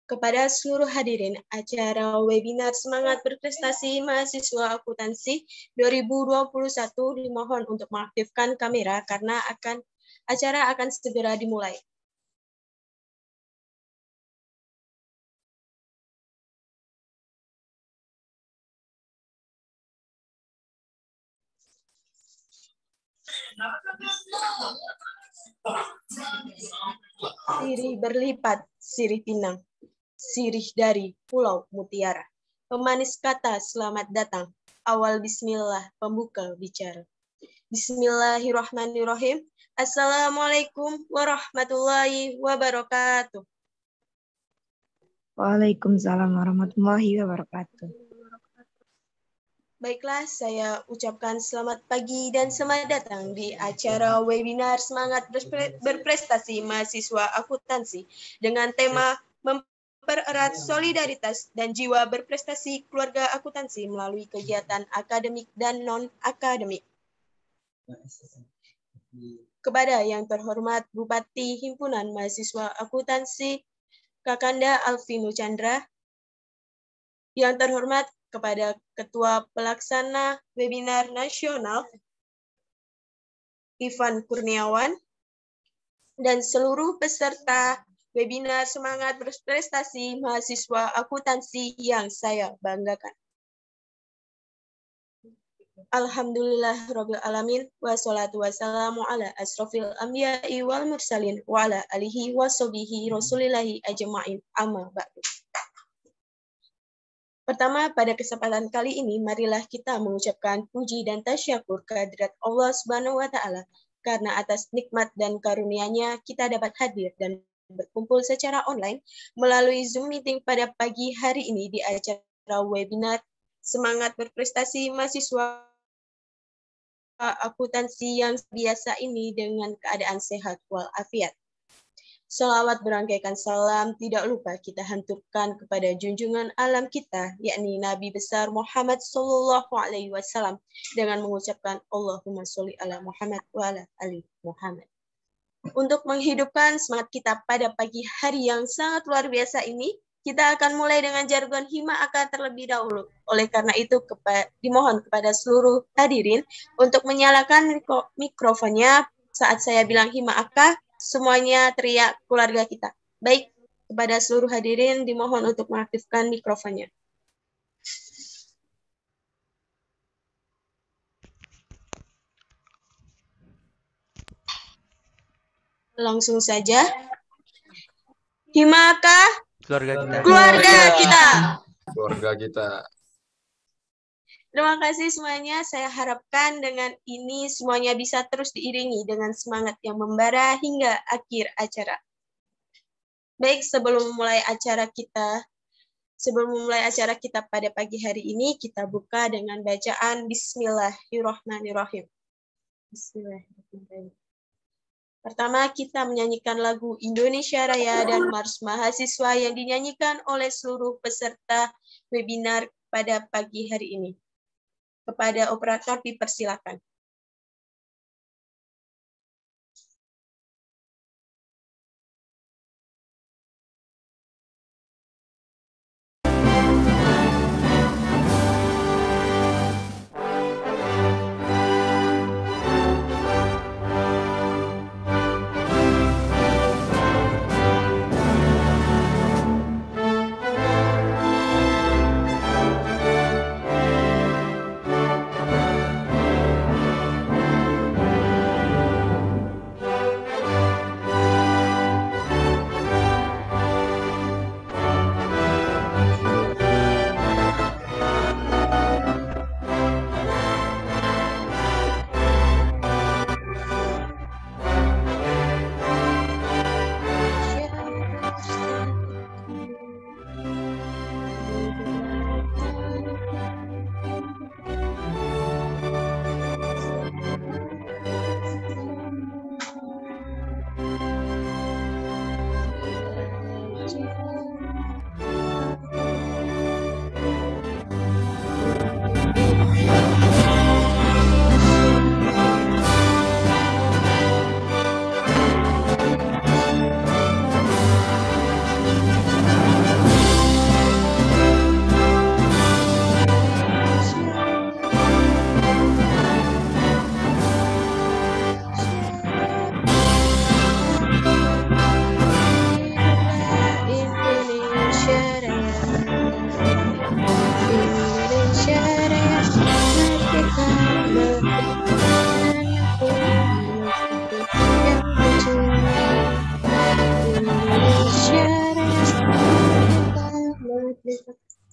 Kepada seluruh hadirin acara webinar Semangat Berprestasi Mahasiswa Akuntansi 2021 dimohon untuk mengaktifkan kamera karena acara akan segera dimulai. Sirih berlipat, sirih pinang, sirih dari Pulau Mutiara. Pemanis kata selamat datang, awal bismillah pembuka bicara. Bismillahirrahmanirrahim. Assalamualaikum warahmatullahi wabarakatuh. Waalaikumsalam warahmatullahi wabarakatuh. Baiklah, saya ucapkan selamat pagi dan selamat datang di acara webinar Semangat Berprestasi Mahasiswa Akuntansi dengan tema mempererat solidaritas dan jiwa berprestasi keluarga akuntansi melalui kegiatan akademik dan non-akademik. Kepada yang terhormat Bupati Himpunan Mahasiswa Akuntansi Kakanda Alvino Chandra, yang terhormat kepada Ketua Pelaksana Webinar Nasional Ivan Kurniawan, dan seluruh peserta webinar Semangat Berprestasi Mahasiswa Akuntansi yang saya banggakan. Alhamdulillah Rabbil wassalatu wassalamu ala asrofil anbiya'i wal mursalin wa ala alihi wa sahbihi rasulillahi ajma'in amma ba'du. Pertama, pada kesempatan kali ini, marilah kita mengucapkan puji dan tasyakur kehadirat Allah Subhanahu wa Ta'ala, karena atas nikmat dan karunia-Nya kita dapat hadir dan berkumpul secara online melalui Zoom meeting pada pagi hari ini di acara webinar Semangat Berprestasi Mahasiswa Akuntansi yang biasa ini dengan keadaan sehat walafiat. Salawat berangkaikan salam tidak lupa kita hanturkan kepada junjungan alam kita, yakni Nabi besar Muhammad Sallallahu Alaihi Wasallam, dengan mengucapkan Allahumma sholli ala Muhammad wa ala ali Muhammad. Untuk menghidupkan semangat kita pada pagi hari yang sangat luar biasa ini, kita akan mulai dengan jargon Hima Aka terlebih dahulu. Oleh karena itu, dimohon kepada seluruh hadirin untuk menyalakan mikrofonnya saat saya bilang Hima Aka. Semuanya teriak keluarga kita. Baik, kepada seluruh hadirin dimohon untuk mengaktifkan mikrofonnya. Langsung saja. Himaka, keluarga kita. Keluarga kita. Keluarga kita. Terima kasih semuanya. Saya harapkan dengan ini semuanya bisa terus diiringi dengan semangat yang membara hingga akhir acara. Baik, sebelum memulai acara kita pada pagi hari ini, kita buka dengan bacaan Bismillahirrahmanirrahim. Bismillahirrahmanirrahim. Pertama, kita menyanyikan lagu Indonesia Raya dan Mars Mahasiswa yang dinyanyikan oleh seluruh peserta webinar pada pagi hari ini. Kepada operator dipersilakan.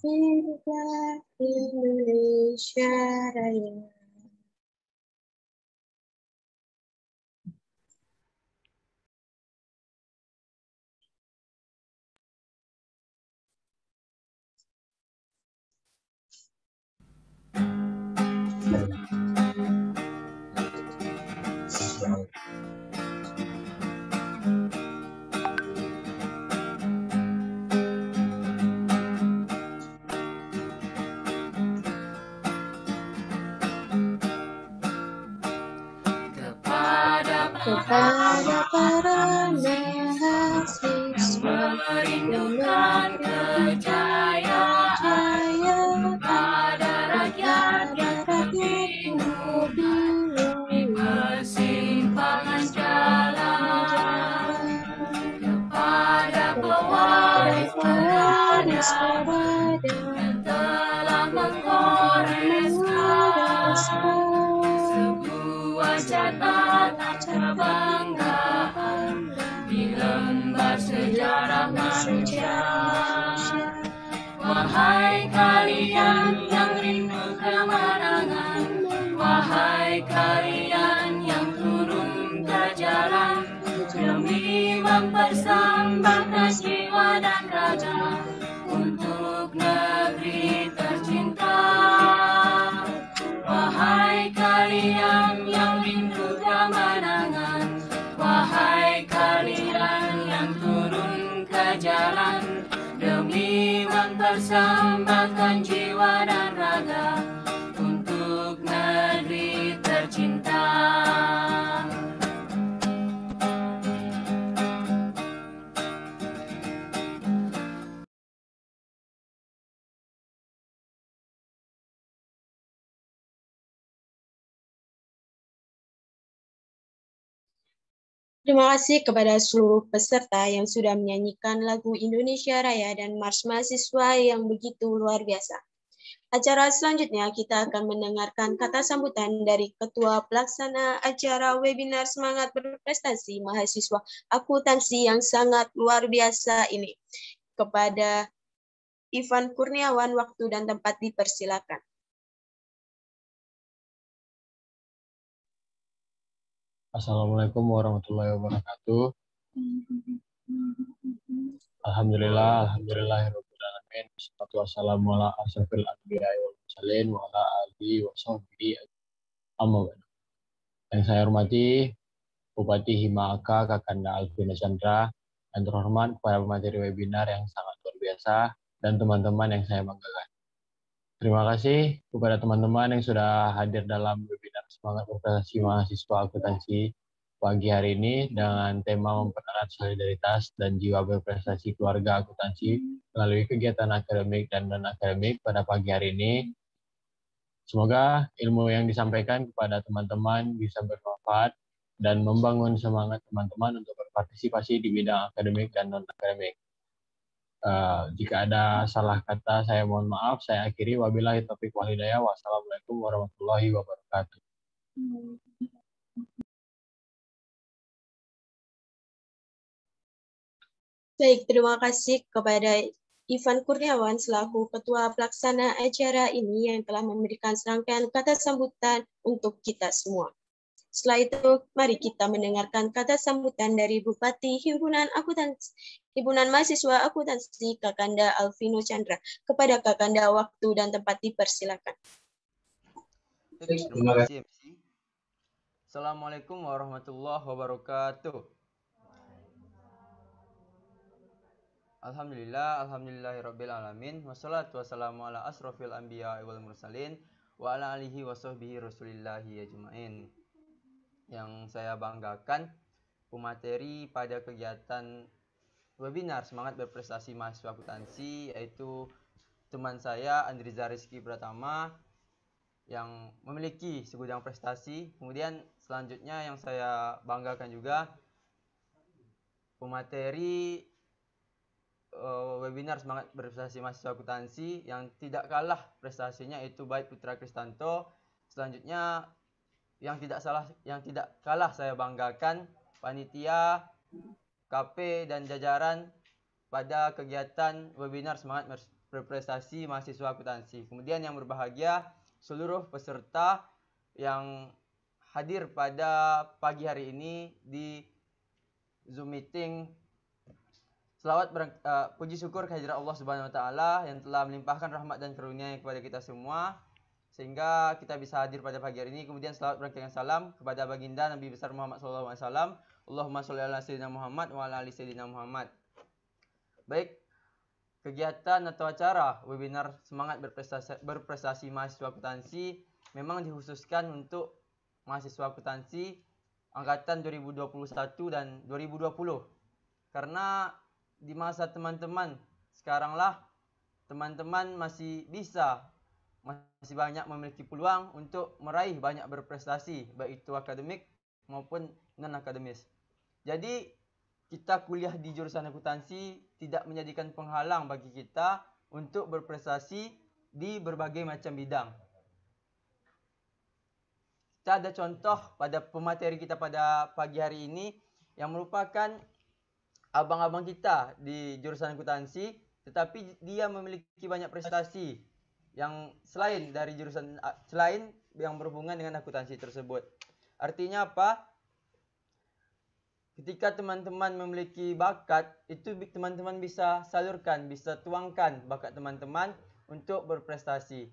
Hiduplah Indonesia Raya. Kepada para mahasiswa merindukan kejayaan pada rakyat yang terbingung di persimpangan jalan, kepada pewaris berada yang telah menggoreskan sebuah catatan kebanggaan di lembar sejarah manusia. Wahai kalian yang rindu kemenangan, wahai kalian yang turun ke jalan demi mempersembahkan jiwa dan raga untuk negeri tercinta. Wahai kalian yang rindu kemenangan, wahai kalian yang turun ke jalan demi mempersembahkan jiwa dan raga untuk negeri tercinta. Terima kasih kepada seluruh peserta yang sudah menyanyikan lagu Indonesia Raya dan Mars Mahasiswa yang begitu luar biasa. Acara selanjutnya kita akan mendengarkan kata sambutan dari Ketua Pelaksana acara webinar Semangat Berprestasi Mahasiswa Akuntansi yang sangat luar biasa ini. Kepada Ivan Kurniawan, waktu dan tempat dipersilakan. Assalamualaikum warahmatullahi wabarakatuh. Alhamdulillahirobbilalamin. Wassalatu wassalamu ala asyrofil anbiya'i wal mursalin wa ala alihi wa sahbihi amma ba'du. Yang saya hormati Bupati Himaka Kakanda Alvina Chandra, dan terhormat para pemateri webinar yang sangat luar biasa dan teman-teman yang saya banggakan. Terima kasih kepada teman-teman yang sudah hadir dalam webinar Semangat Berprestasi Mahasiswa Akuntansi pagi hari ini dengan tema mempererat solidaritas dan jiwa berprestasi keluarga akuntansi melalui kegiatan akademik dan non-akademik pada pagi hari ini. Semoga ilmu yang disampaikan kepada teman-teman bisa bermanfaat dan membangun semangat teman-teman untuk berpartisipasi di bidang akademik dan non-akademik. Jika ada salah kata, saya mohon maaf. Saya akhiri. Wabillahi taufiq wal hidayah. Wassalamualaikum warahmatullahi wabarakatuh. Baik, terima kasih kepada Ivan Kurniawan selaku Ketua Pelaksana acara ini yang telah memberikan serangkaian kata sambutan untuk kita semua. Setelah itu, mari kita mendengarkan kata sambutan dari Bupati Himpunan Mahasiswa Akuntansi Kakanda Alvino Chandra. Kepada Kakanda, waktu dan tempat dipersilakan. Terima kasih, MC. Assalamualaikum warahmatullahi wabarakatuh. Alhamdulillahirrabbilalamin. Wassalatu wassalamu ala asrofil anbiya wal mursalin wa ala alihi wa sahbihi rasulillahi ajma'in. Yang saya banggakan, pemateri pada kegiatan webinar Semangat Berprestasi Mahasiswa Akuntansi yaitu teman saya Andriza Rizky Pratama yang memiliki segudang prestasi. Kemudian selanjutnya yang saya banggakan juga pemateri webinar Semangat Berprestasi Mahasiswa Akuntansi yang tidak kalah prestasinya yaitu Baik Putra Kristanto. Selanjutnya yang tidak kalah saya banggakan panitia, KP dan jajaran pada kegiatan webinar Semangat berprestasi mahasiswa akuntansi. Kemudian yang berbahagia seluruh peserta yang hadir pada pagi hari ini di Zoom meeting. Puji syukur kehadirat Allah Subhanahu wa taala yang telah melimpahkan rahmat dan karunia kepada kita semua sehingga kita bisa hadir pada pagi hari ini. Kemudian selawat berangkat salam kepada baginda Nabi besar Muhammad SAW. Allahumma sholli ala sayyidina Muhammad wa ala ali sayyidina Muhammad. Baik, kegiatan atau acara webinar semangat berprestasi mahasiswa akuntansi memang dikhususkan untuk mahasiswa akuntansi angkatan 2021 dan 2020. Karena di masa teman-teman sekaranglah teman-teman masih banyak memiliki peluang untuk meraih banyak berprestasi, baik itu akademik maupun non-akademis. Jadi kita kuliah di jurusan akuntansi tidak menjadikan penghalang bagi kita untuk berprestasi di berbagai macam bidang. Kita ada contoh pada pemateri kita pada pagi hari ini yang merupakan abang-abang kita di jurusan akuntansi, tetapi dia memiliki banyak prestasi yang selain yang berhubungan dengan akuntansi tersebut. Artinya apa? Ketika teman-teman memiliki bakat, itu teman-teman bisa salurkan, bisa tuangkan bakat teman-teman untuk berprestasi.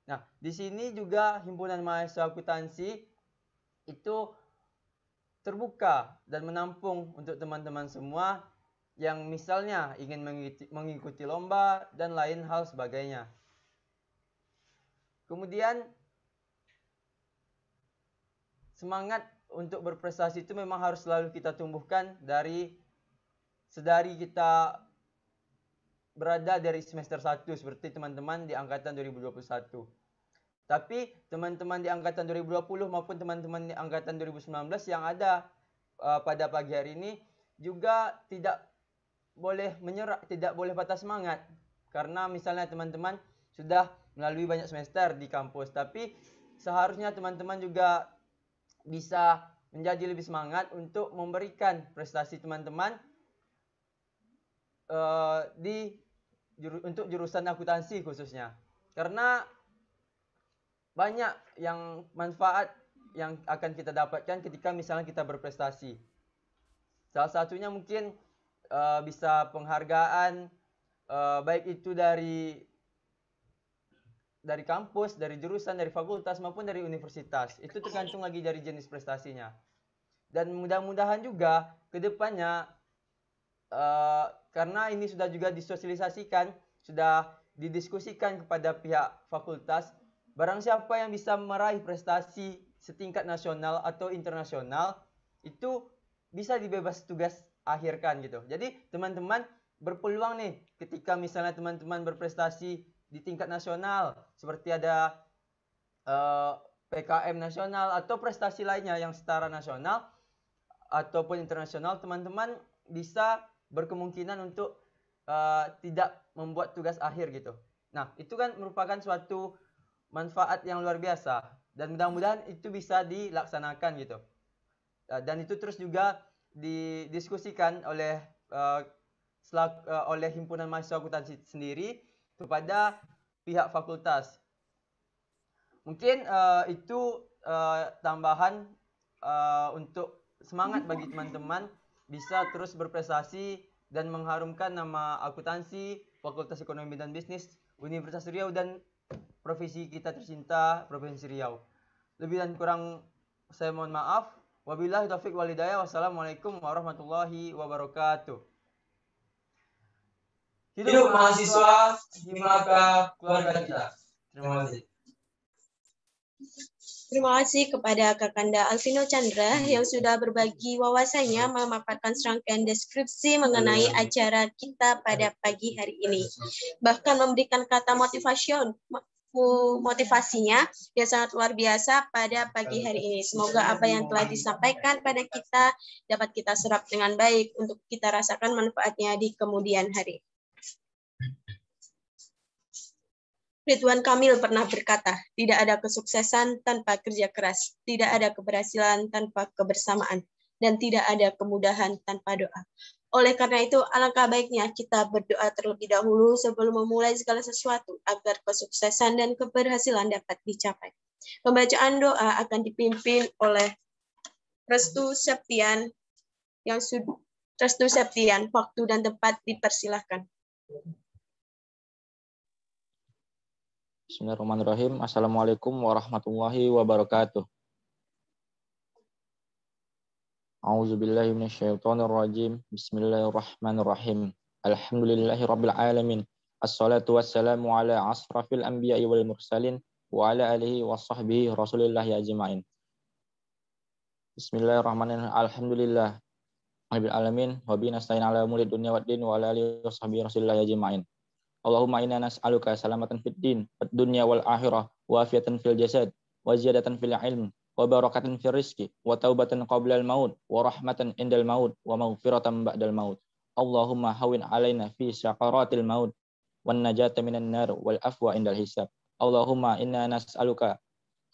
Nah, di sini juga himpunan mahasiswa akuntansi itu terbuka dan menampung untuk teman-teman semua yang misalnya ingin mengikuti lomba dan lain hal sebagainya. Kemudian semangat untuk berprestasi itu memang harus selalu kita tumbuhkan sedari kita berada dari semester 1 seperti teman-teman di angkatan 2021. Tapi teman-teman di angkatan 2020 maupun teman-teman di angkatan 2019 yang ada pada pagi hari ini juga tidak boleh menyerah, tidak boleh patah semangat. Karena misalnya teman-teman sudah melalui banyak semester di kampus, tapi seharusnya teman-teman juga bisa menjadi lebih semangat untuk memberikan prestasi teman-teman untuk jurusan akuntansi khususnya. Karena banyak yang manfaat yang akan kita dapatkan ketika misalnya kita berprestasi. Salah satunya mungkin bisa penghargaan baik itu dari kampus, dari jurusan, dari fakultas maupun dari universitas. Itu tergantung lagi dari jenis prestasinya. Dan mudah-mudahan juga ke depannya karena ini sudah juga disosialisasikan, sudah didiskusikan kepada pihak fakultas, barang siapa yang bisa meraih prestasi setingkat nasional atau internasional itu bisa dibebas tugas akhirkan gitu. Jadi teman-teman berpeluang nih ketika misalnya teman-teman berprestasi di tingkat nasional seperti ada PKM nasional atau prestasi lainnya yang setara nasional ataupun internasional, teman-teman bisa berkemungkinan untuk tidak membuat tugas akhir gitu. Nah, itu kan merupakan suatu manfaat yang luar biasa dan mudah-mudahan itu bisa dilaksanakan gitu. Dan itu terus juga didiskusikan oleh himpunan mahasiswa akuntansi sendiri kepada pihak fakultas. Mungkin itu tambahan untuk semangat bagi teman-teman bisa terus berprestasi dan mengharumkan nama akuntansi, Fakultas Ekonomi dan Bisnis Universitas Riau dan provinsi kita tercinta, Provinsi Riau. Lebih dan kurang saya mohon maaf. Wabillahi taufiq wal hidayah. Wassalamualaikum warahmatullahi wabarakatuh. Hidup mahasiswa, himaka keluarga kita. Terima kasih. Terima kasih kepada Kakanda Alvino Chandra yang sudah berbagi wawasannya memaparkan serangkaian deskripsi mengenai acara kita pada pagi hari ini. Bahkan memberikan kata motivasinya yang sangat luar biasa pada pagi hari ini. Semoga apa yang telah disampaikan pada kita dapat kita serap dengan baik untuk kita rasakan manfaatnya di kemudian hari. Ridwan Kamil pernah berkata, tidak ada kesuksesan tanpa kerja keras, tidak ada keberhasilan tanpa kebersamaan, dan tidak ada kemudahan tanpa doa. Oleh karena itu, alangkah baiknya kita berdoa terlebih dahulu sebelum memulai segala sesuatu agar kesuksesan dan keberhasilan dapat dicapai. Pembacaan doa akan dipimpin oleh Restu Septian Restu Septian. Waktu dan tempat dipersilahkan. Bismillahirrahmanirrahim. Assalamualaikum warahmatullahi wabarakatuh. A'udzubillahi minasyaitonirrajim. Bismillahirrahmanirrahim. Alhamdulillahi rabbil alamin. Assalatu wassalamu ala asrafil anbiya'i wal mursalin wa ala alihi wa sahbihi rasulillahi ajma'in. Bismillahirrahmanirrahim. Alhamdulillah rabbil alamin wa bihi nasta'in ala umuri dunya waddin wa ala alihi wa sahbihi rasulillahi ajma'in. Allahumma inna nas'aluka salamatan fid din wad dunya wal akhirah wa afiatan fil jasad wa ziyadatan fil ilm wa barakatan fil rizqi wa taubatan qabla al maut wa rahmatan indal maut wa maghfiratan ba'dal maut. Allahumma hawin alaina fi sakaratil maut wan najata minan nar wal afwa indal hisab. Allahumma inna nas'aluka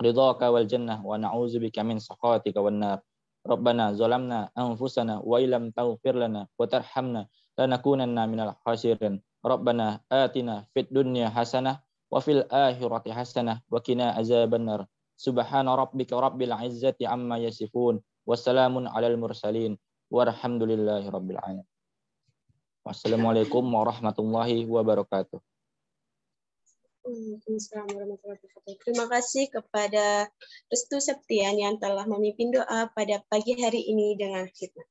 ridhaka wal jannah wa na'udzubika min sakhatika wan nar. Rabbana zalamna anfusana wa illam taghfir lana wa tarhamna lanakunanna minal khasirin. Rabbana atina fid dunya hasanah wa fil akhirati hasanah wa qina azabannar. Subhana rabbika rabbil izzati amma yasifun wa salamun alal mursalin walhamdulillahi rabbil alamin. Wassalamualaikum warahmatullahi wabarakatuh. Terima kasih kepada Restu Septian yang telah memimpin doa pada pagi hari ini dengan khidmat.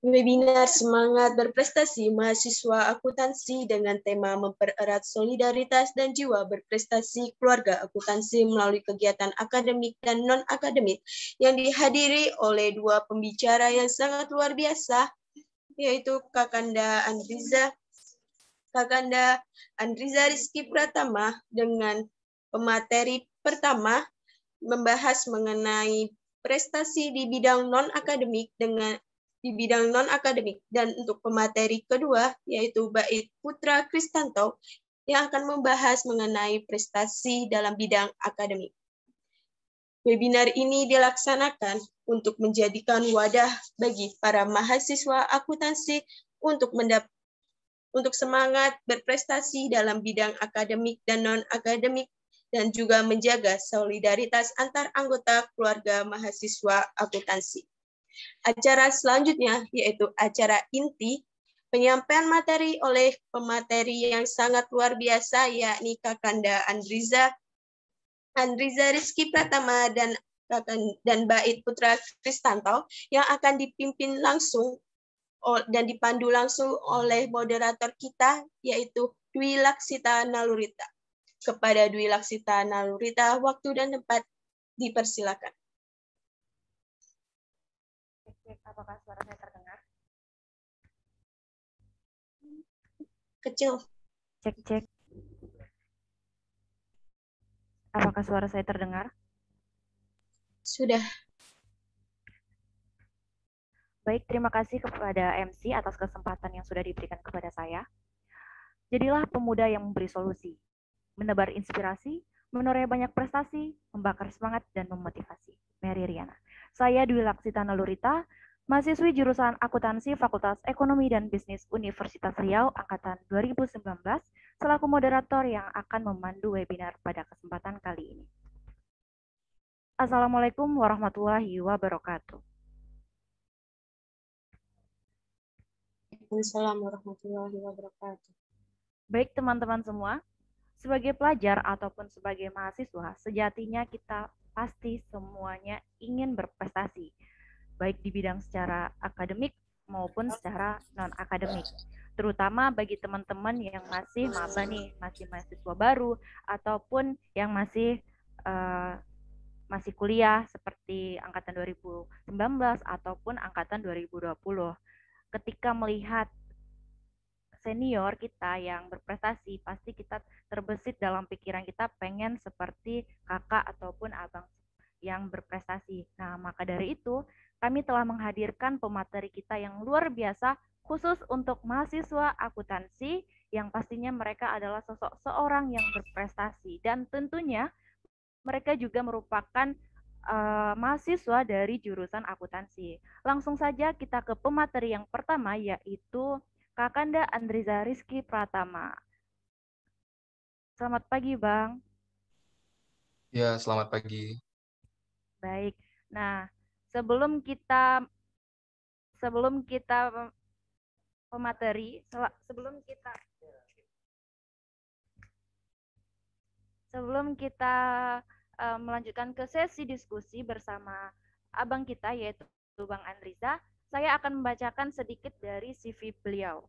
Webinar Semangat Berprestasi Mahasiswa Akuntansi dengan tema mempererat solidaritas dan jiwa berprestasi keluarga akuntansi melalui kegiatan akademik dan non-akademik yang dihadiri oleh dua pembicara yang sangat luar biasa, yaitu Kakanda Andriza Rizky Pratama dengan pemateri pertama membahas mengenai prestasi di bidang non-akademik dan untuk pemateri kedua yaitu Bait Putra Kristanto yang akan membahas mengenai prestasi dalam bidang akademik. Webinar ini dilaksanakan untuk menjadikan wadah bagi para mahasiswa akuntansi untuk semangat berprestasi dalam bidang akademik dan non-akademik dan juga menjaga solidaritas antar anggota keluarga mahasiswa akuntansi. Acara selanjutnya yaitu acara inti, penyampaian materi oleh pemateri yang sangat luar biasa yakni Kakanda Andriza Rizky Pratama dan Bait Putra Kristanto yang akan dipimpin langsung dan dipandu langsung oleh moderator kita yaitu Dwi Laksita Nalurita. Kepada Dwi Laksita Nalurita, waktu dan tempat dipersilakan. Apakah suara saya terdengar? Kecil. Cek. Apakah suara saya terdengar? Sudah. Baik, terima kasih kepada MC atas kesempatan yang sudah diberikan kepada saya. Jadilah pemuda yang memberi solusi, menebar inspirasi, menoreh banyak prestasi, membakar semangat, dan memotivasi. Mary Riana. Saya Dwi Laksita Nalurita, mahasiswi jurusan Akuntansi Fakultas Ekonomi dan Bisnis Universitas Riau Angkatan 2019, selaku moderator yang akan memandu webinar pada kesempatan kali ini. Assalamualaikum warahmatullahi wabarakatuh. Waalaikumsalam warahmatullahi wabarakatuh. Baik teman-teman semua, sebagai pelajar ataupun sebagai mahasiswa, sejatinya kita pasti semuanya ingin berprestasi, baik di bidang secara akademik maupun secara non-akademik. Terutama bagi teman-teman yang masih maba nih, masih mahasiswa baru, ataupun yang masih kuliah seperti angkatan 2019 ataupun angkatan 2020. Ketika melihat senior kita yang berprestasi, pasti kita terbesit dalam pikiran kita pengen seperti kakak ataupun abang yang berprestasi. Nah, maka dari itu, kami telah menghadirkan pemateri kita yang luar biasa khusus untuk mahasiswa akuntansi yang pastinya mereka adalah sosok seorang yang berprestasi dan tentunya mereka juga merupakan mahasiswa dari jurusan akuntansi. Langsung saja kita ke pemateri yang pertama, yaitu Kakanda Andriza Rizky Pratama. Selamat pagi, Bang. Ya, selamat pagi. Baik. Nah, sebelum kita pemateri, sebelum kita melanjutkan ke sesi diskusi bersama abang kita, yaitu Bang Andriza, saya akan membacakan sedikit dari CV beliau.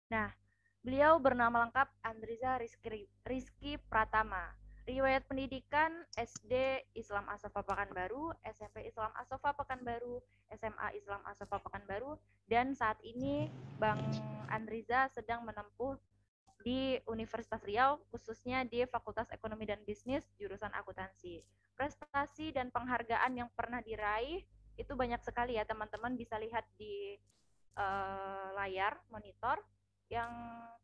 Nah, beliau bernama lengkap Andriza Rizky Pratama. Riwayat pendidikan SD Islam Assafa Pekanbaru, SMP Islam Assafa Pekanbaru, SMA Islam Assafa Pekanbaru, dan saat ini Bang Andriza sedang menempuh di Universitas Riau, khususnya di Fakultas Ekonomi dan Bisnis, jurusan akuntansi. Prestasi dan penghargaan yang pernah diraih itu banyak sekali ya, teman-teman bisa lihat di layar monitor. Yang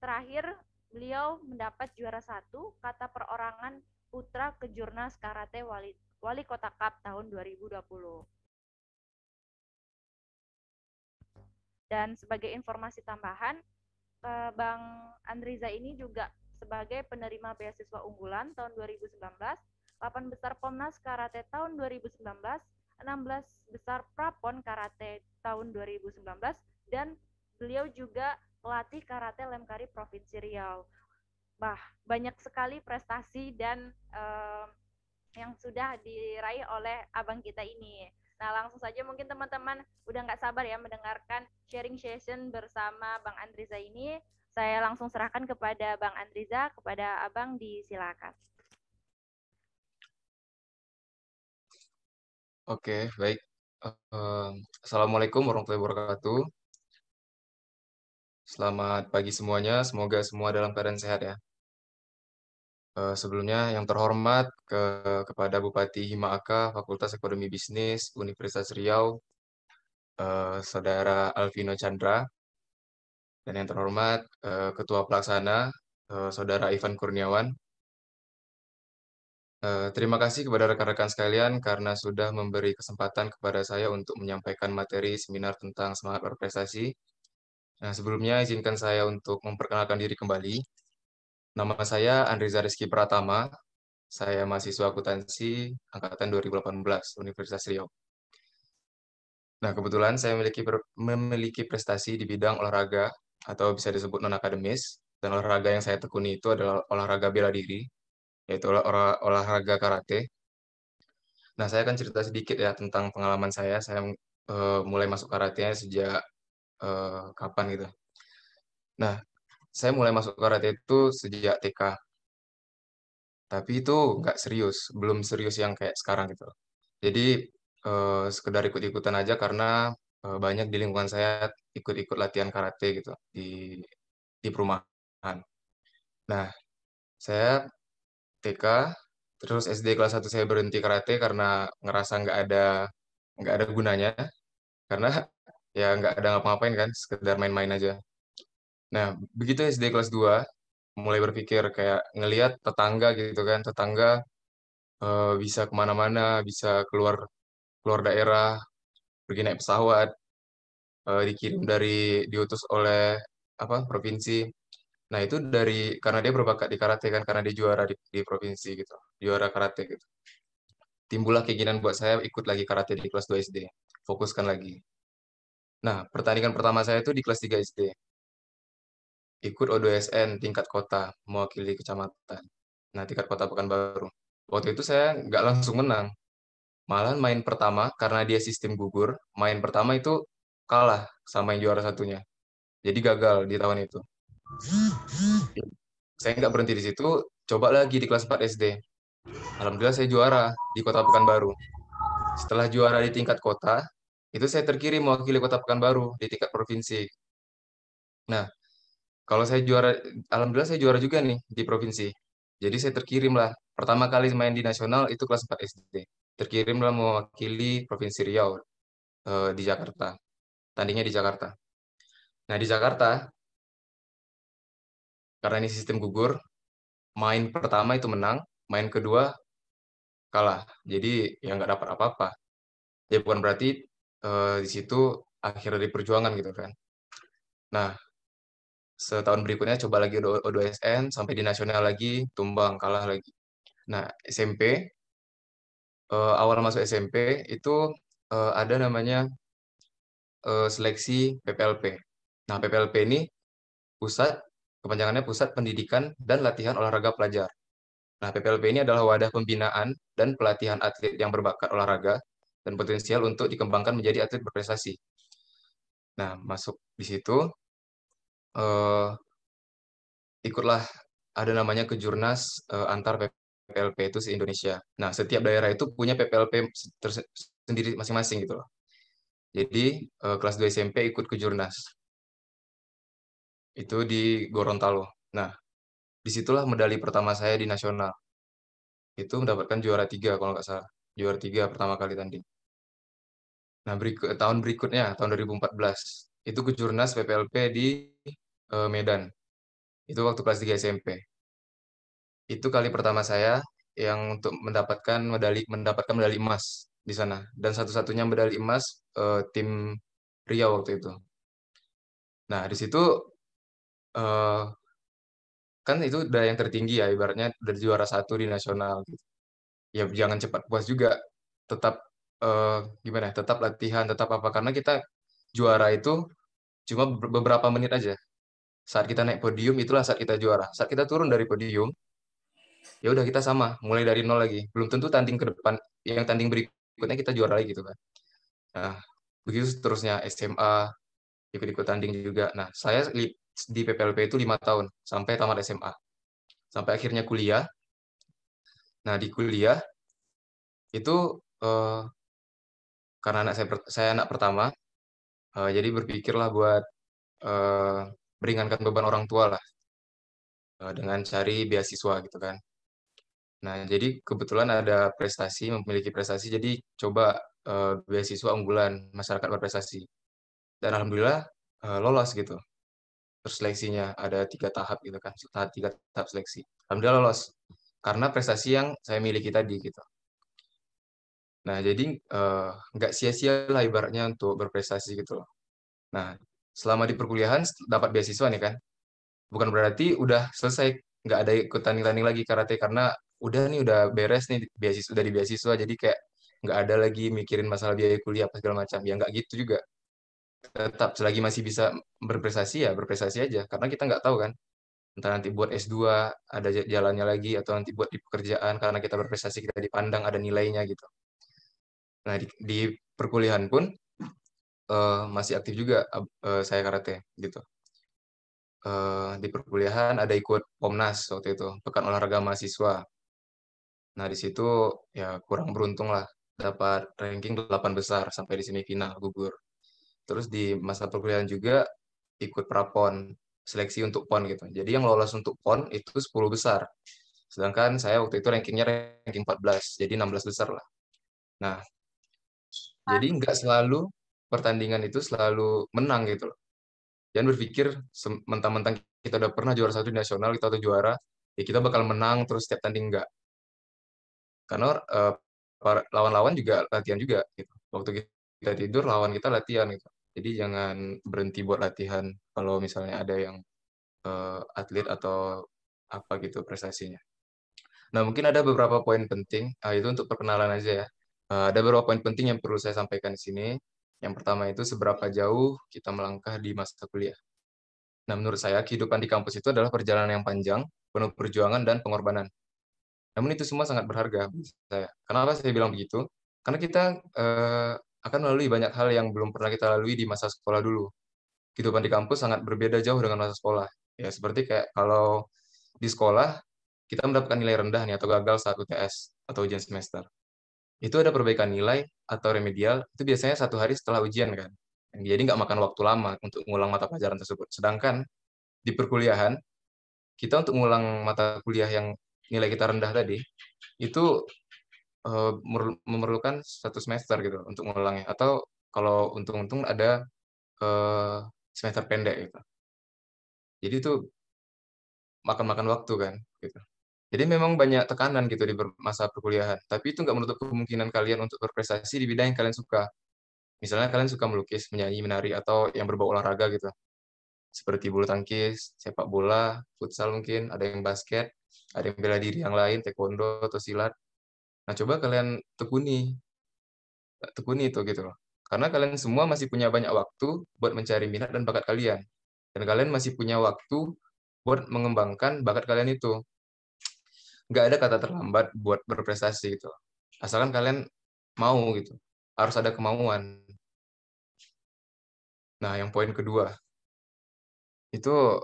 terakhir, beliau mendapat juara 1 kata perorangan putra Kejurnas Karate Wali Kota Cup tahun 2020. Dan sebagai informasi tambahan, Bang Andriza ini juga sebagai penerima beasiswa unggulan tahun 2019, 8 besar Pomnas Karate tahun 2019, 16 besar Prapon Karate tahun 2019, dan beliau juga pelatih karate Lemkari Provinsi Riau. Banyak sekali prestasi dan yang sudah diraih oleh abang kita ini. Nah, langsung saja mungkin teman-teman udah nggak sabar ya mendengarkan sharing session bersama Bang Andriza ini. Saya langsung serahkan kepada Bang Andriza, kepada abang, disilakan. Oke, baik. Assalamualaikum warahmatullahi wabarakatuh. Selamat pagi semuanya, semoga semua dalam keadaan sehat ya. Sebelumnya yang terhormat kepada Bupati Himaaka, Fakultas Ekonomi Bisnis, Universitas Riau, Saudara Alvino Chandra, dan yang terhormat Ketua Pelaksana, Saudara Ivan Kurniawan. Terima kasih kepada rekan-rekan sekalian karena sudah memberi kesempatan kepada saya untuk menyampaikan materi seminar tentang semangat berprestasi. Nah, sebelumnya izinkan saya untuk memperkenalkan diri kembali. Nama saya Andriza Rizky Pratama. Saya mahasiswa akuntansi angkatan 2018 Universitas Riau. Nah, kebetulan saya memiliki prestasi di bidang olahraga atau bisa disebut non-akademis. Dan olahraga yang saya tekuni itu adalah olahraga bela diri, yaitu olahraga karate. Nah, saya akan cerita sedikit ya tentang pengalaman saya. Saya mulai masuk karate sejak kapan gitu. Nah, saya mulai masuk karate itu sejak TK. Tapi itu nggak serius, belum serius yang kayak sekarang gitu. Jadi sekedar ikut-ikutan aja karena banyak di lingkungan saya ikut-ikut latihan karate gitu di perumahan. Nah, saya TK, terus SD kelas 1 saya berhenti karate karena ngerasa nggak ada gunanya, karena ya nggak ada ngapa-ngapain kan, sekedar main-main aja. Nah, begitu SD kelas 2, mulai berpikir kayak ngelihat tetangga gitu kan, tetangga bisa kemana-mana, bisa keluar daerah, pergi naik pesawat, dikirim diutus oleh apa provinsi. Nah itu karena dia berbakat di karate kan, karena dia juara di provinsi gitu, juara karate gitu. Timbullah keinginan buat saya ikut lagi karate di kelas 2 SD, fokuskan lagi. Nah, pertandingan pertama saya itu di kelas 3 SD. Ikut O2SN tingkat kota, mewakili kecamatan. Nah, tingkat kota Pekanbaru. Waktu itu saya nggak langsung menang. Malah main pertama, karena dia sistem gugur, main pertama itu kalah sama yang juara satunya. Jadi gagal di tahun itu. Saya nggak berhenti di situ, coba lagi di kelas 4 SD. Alhamdulillah saya juara di kota Pekanbaru. Setelah juara di tingkat kota, itu saya terkirim mewakili kota Pekanbaru di tingkat provinsi. Nah, kalau saya juara, alhamdulillah saya juara juga nih di provinsi. Jadi saya terkirim lah. Pertama kali main di nasional itu kelas 4 SD. Terkirim lah mewakili Provinsi Riau. di Jakarta. Tandingnya di Jakarta. Nah, di Jakarta, karena ini sistem gugur, main pertama itu menang, main kedua kalah. Jadi ya nggak dapat apa-apa. Ya bukan berarti di situ akhir dari perjuangan gitu kan. Nah, setahun berikutnya coba lagi O2SN, sampai di nasional lagi, tumbang, kalah lagi. Nah, SMP, awal masuk SMP itu ada namanya seleksi PPLP. Nah, PPLP ini kepanjangannya Pusat Pendidikan dan Latihan Olahraga Pelajar. Nah, PPLP ini adalah wadah pembinaan dan pelatihan atlet yang berbakat olahraga dan potensial untuk dikembangkan menjadi atlet berprestasi. Nah, masuk di situ, ikutlah ada namanya Kejurnas antar PPLP itu se-Indonesia. Nah, setiap daerah itu punya PPLP sendiri masing-masing gitu loh. Jadi, kelas 2 SMP ikut Kejurnas. Itu di Gorontalo. Nah, disitulah medali pertama saya di nasional. Itu mendapatkan juara 3 kalau nggak salah. Juara 3 pertama kali tanding. Nah, tahun berikutnya, tahun 2014, itu Kejurnas PPLP di Medan. Itu waktu kelas 3 SMP. Itu kali pertama saya yang untuk mendapatkan medali emas di sana. Dan satu-satunya medali emas tim Riau waktu itu. Nah, di situ kan itu udah yang tertinggi ya, ibaratnya udah juara 1 di nasional. Ya jangan cepat puas juga. Tetap gimana? Tetap latihan, tetap apa? Karena kita juara itu cuma beberapa menit aja. Saat kita naik podium itulah saat kita juara. Saat kita turun dari podium, ya udah kita sama, mulai dari nol lagi. Belum tentu tanding ke depan, yang tanding berikutnya kita juara lagi gitu kan. Nah, begitu seterusnya SMA, ikut-ikut tanding juga. Nah, saya di PPLP itu 5 tahun, sampai tamat SMA. Sampai akhirnya kuliah. Nah, di kuliah, itu karena saya anak pertama, jadi berpikirlah buat meringankan beban orang tua lah, dengan cari beasiswa gitu kan. Nah, jadi kebetulan ada memiliki prestasi, jadi coba beasiswa unggulan masyarakat berprestasi. Dan alhamdulillah lolos gitu. Terus seleksinya ada 3 tahap gitu kan, 3 tahap seleksi. Alhamdulillah lolos karena prestasi yang saya miliki tadi gitu. Nah, jadi nggak sia-sia lah ibaratnya untuk berprestasi gitu loh. Nah, selama di perkuliahan dapat beasiswa nih kan, bukan berarti udah selesai, nggak ada ikut tanding-tanding lagi karate, karena udah beres nih beasiswa, udah di beasiswa, jadi kayak nggak ada lagi mikirin masalah biaya kuliah apa segala macam. Ya nggak gitu juga. Tetap selagi masih bisa berprestasi ya berprestasi aja, karena kita nggak tahu kan, entah nanti buat S2 ada jalannya lagi, atau nanti buat di pekerjaan karena kita berprestasi kita dipandang ada nilainya gitu. Nah, di perkuliahan pun masih aktif juga saya karate gitu. Di perkuliahan ada ikut Pomnas waktu itu, Pekan Olahraga Mahasiswa. Nah, di situ ya kurang beruntung lah, dapat ranking 8 besar sampai di semifinal gugur. Terus di masa perkuliahan juga ikut prapon, seleksi untuk PON gitu. Jadi yang lolos untuk PON itu 10 besar. Sedangkan saya waktu itu rankingnya ranking 14, jadi 16 besar lah. Nah, jadi nggak selalu pertandingan itu selalu menang gitu loh. Jangan berpikir mentang-mentang kita udah pernah juara 1 di nasional, kita udah juara, ya kita bakal menang terus setiap tanding, enggak. Karena lawan-lawan juga latihan juga gitu. Waktu kita tidur, lawan kita latihan gitu. Jadi jangan berhenti buat latihan kalau misalnya ada yang atlet atau apa gitu prestasinya. Nah, mungkin ada beberapa poin penting, itu untuk perkenalan aja ya. Ada beberapa poin penting yang perlu saya sampaikan di sini. Yang pertama itu seberapa jauh kita melangkah di masa kuliah. Nah, menurut saya kehidupan di kampus itu adalah perjalanan yang panjang, penuh perjuangan dan pengorbanan. Namun itu semua sangat berharga bagi saya. Kenapa saya bilang begitu? Karena kita akan melalui banyak hal yang belum pernah kita lalui di masa sekolah dulu. Kehidupan di kampus sangat berbeda jauh dengan masa sekolah. Ya, seperti kayak kalau di sekolah, kita mendapatkan nilai rendah nih atau gagal saat UTS atau ujian semester. Itu ada perbaikan nilai atau remedial, itu biasanya 1 hari setelah ujian kan. Jadi nggak makan waktu lama untuk mengulang mata pelajaran tersebut. Sedangkan di perkuliahan, kita untuk mengulang mata kuliah yang nilai kita rendah tadi, itu memerlukan 1 semester gitu untuk mengulangnya. Atau kalau untung-untung ada semester pendek gitu. Jadi itu makan-makan waktu kan gitu. Jadi memang banyak tekanan gitu di masa perkuliahan, tapi itu nggak menutup kemungkinan kalian untuk berprestasi di bidang yang kalian suka. Misalnya kalian suka melukis, menyanyi, menari, atau yang berbau olahraga gitu. Seperti bulu tangkis, sepak bola, futsal mungkin, ada yang basket, ada yang bela diri yang lain, taekwondo atau silat. Nah, coba kalian tekuni itu gitu loh. Karena kalian semua masih punya banyak waktu buat mencari minat dan bakat kalian. Dan kalian masih punya waktu buat mengembangkan bakat kalian itu. Nggak ada kata terlambat buat berprestasi gitu. Asalkan kalian mau gitu. Harus ada kemauan. Nah, yang poin kedua. Itu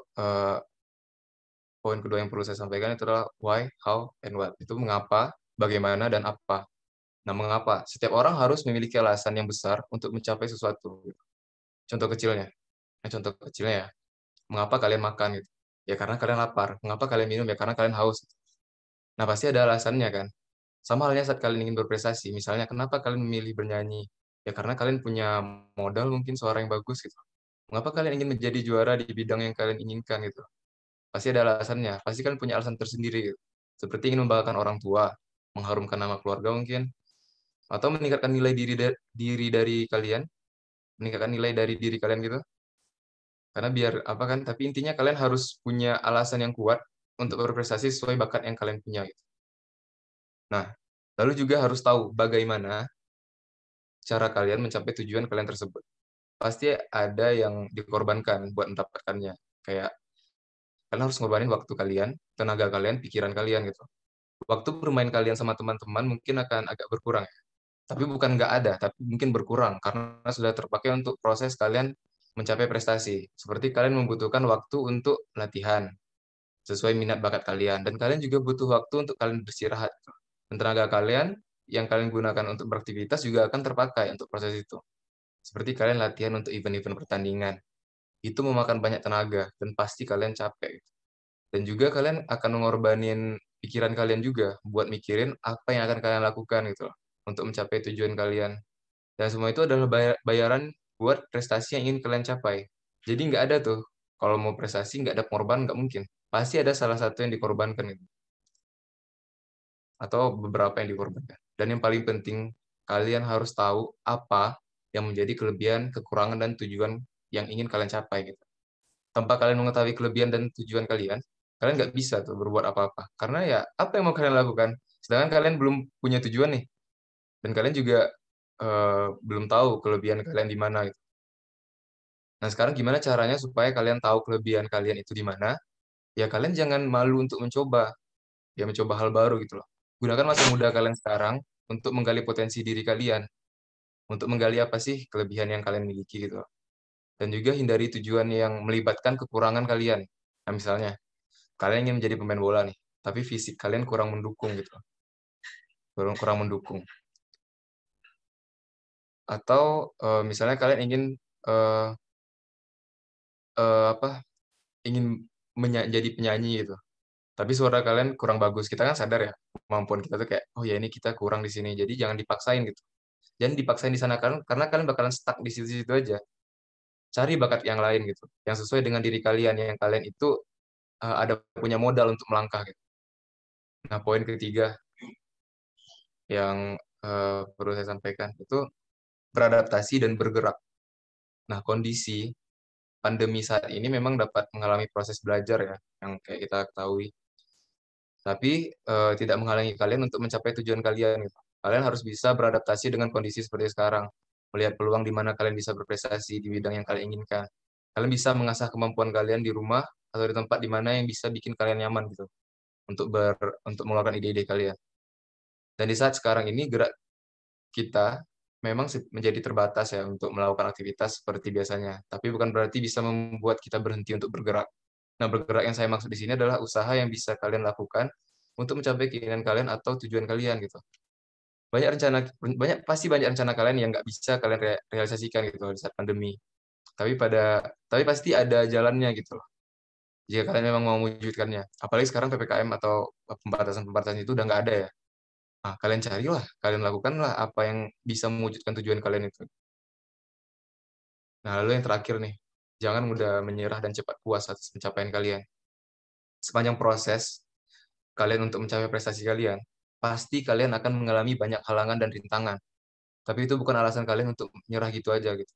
poin kedua yang perlu saya sampaikan itu adalah why, how, and what. Itu mengapa, bagaimana, dan apa. Nah, mengapa? Setiap orang harus memiliki alasan yang besar untuk mencapai sesuatu. Contoh kecilnya. Contoh kecilnya ya. Mengapa kalian makan gitu? Ya karena kalian lapar. Mengapa kalian minum? Ya karena kalian haus. Nah, pasti ada alasannya kan. Sama halnya saat kalian ingin berprestasi. Misalnya, kenapa kalian memilih bernyanyi? Ya karena kalian punya modal mungkin suara yang bagus gitu. Mengapa kalian ingin menjadi juara di bidang yang kalian inginkan gitu? Pasti ada alasannya. Pasti kalian punya alasan tersendiri gitu. Seperti ingin membanggakan orang tua, mengharumkan nama keluarga mungkin, atau meningkatkan nilai diri dari kalian, meningkatkan nilai dari diri kalian gitu. Karena biar apa kan, tapi intinya kalian harus punya alasan yang kuat untuk berprestasi sesuai bakat yang kalian punya gitu. Nah, lalu juga harus tahu bagaimana cara kalian mencapai tujuan kalian tersebut. Pasti ada yang dikorbankan buat mendapatkannya. Kayak kalian harus ngorbanin waktu kalian, tenaga kalian, pikiran kalian gitu. Waktu bermain kalian sama teman-teman mungkin akan agak berkurang ya. Tapi bukan nggak ada, tapi mungkin berkurang karena sudah terpakai untuk proses kalian mencapai prestasi. Seperti kalian membutuhkan waktu untuk latihan sesuai minat bakat kalian, dan kalian juga butuh waktu untuk kalian beristirahat. Dan tenaga kalian yang kalian gunakan untuk beraktivitas juga akan terpakai untuk proses itu. Seperti kalian latihan untuk event-event pertandingan. Itu memakan banyak tenaga dan pasti kalian capek. Dan juga kalian akan mengorbanin pikiran kalian juga buat mikirin apa yang akan kalian lakukan gitu loh, untuk mencapai tujuan kalian. Dan semua itu adalah bayaran buat prestasi yang ingin kalian capai. Jadi nggak ada tuh, kalau mau prestasi nggak ada pengorbanan, nggak mungkin. Pasti ada salah satu yang dikorbankan gitu. Atau beberapa yang dikorbankan. Dan yang paling penting, kalian harus tahu apa yang menjadi kelebihan, kekurangan, dan tujuan yang ingin kalian capai gitu. Tanpa kalian mengetahui kelebihan dan tujuan kalian nggak bisa tuh berbuat apa-apa. Karena ya, apa yang mau kalian lakukan? Sedangkan kalian belum punya tujuan nih. Dan kalian juga belum tahu kelebihan kalian di mana gitu. Nah, sekarang gimana caranya supaya kalian tahu kelebihan kalian itu di mana? Ya kalian jangan malu untuk mencoba. Ya mencoba hal baru gitu loh. Gunakan masa muda kalian sekarang untuk menggali potensi diri kalian. Untuk menggali apa sih kelebihan yang kalian miliki gitu loh. Dan juga hindari tujuan yang melibatkan kekurangan kalian. Nah, misalnya, kalian ingin menjadi pemain bola nih, tapi fisik kalian kurang mendukung gitu loh. Kurang mendukung. Atau misalnya kalian ingin ingin jadi penyanyi gitu. Tapi suara kalian kurang bagus. Kita kan sadar ya, kemampuan kita tuh kayak, oh ya ini kita kurang di sini. Jadi jangan dipaksain gitu. Jangan dipaksain di sana karena kalian bakalan stuck di situ-situ aja. Cari bakat yang lain gitu, yang sesuai dengan diri kalian, yang kalian itu ada punya modal untuk melangkah gitu. Nah, poin ketiga yang perlu saya sampaikan itu beradaptasi dan bergerak. Nah, kondisi pandemi saat ini memang dapat mengalami proses belajar ya, yang kayak kita ketahui. Tapi tidak menghalangi kalian untuk mencapai tujuan kalian gitu. Kalian harus bisa beradaptasi dengan kondisi seperti sekarang, melihat peluang di mana kalian bisa berprestasi di bidang yang kalian inginkan. Kalian bisa mengasah kemampuan kalian di rumah atau di tempat di mana yang bisa bikin kalian nyaman gitu, untuk mengeluarkan ide-ide kalian. Dan di saat sekarang ini gerak kita memang menjadi terbatas ya untuk melakukan aktivitas seperti biasanya. Tapi bukan berarti bisa membuat kita berhenti untuk bergerak. Nah, bergerak yang saya maksud di sini adalah usaha yang bisa kalian lakukan untuk mencapai keinginan kalian atau tujuan kalian gitu. Pasti banyak rencana kalian yang nggak bisa kalian realisasikan gitu di saat pandemi. Tapi pasti ada jalannya gitu loh. Jika kalian memang mau mewujudkannya. Apalagi sekarang PPKM atau pembatasan-pembatasan itu udah nggak ada ya. Nah, kalian carilah, kalian lakukanlah apa yang bisa mewujudkan tujuan kalian itu. Nah, lalu yang terakhir nih, jangan mudah menyerah dan cepat puas atas pencapaian kalian. Sepanjang proses kalian untuk mencapai prestasi kalian, pasti kalian akan mengalami banyak halangan dan rintangan. Tapi itu bukan alasan kalian untuk menyerah gitu aja gitu.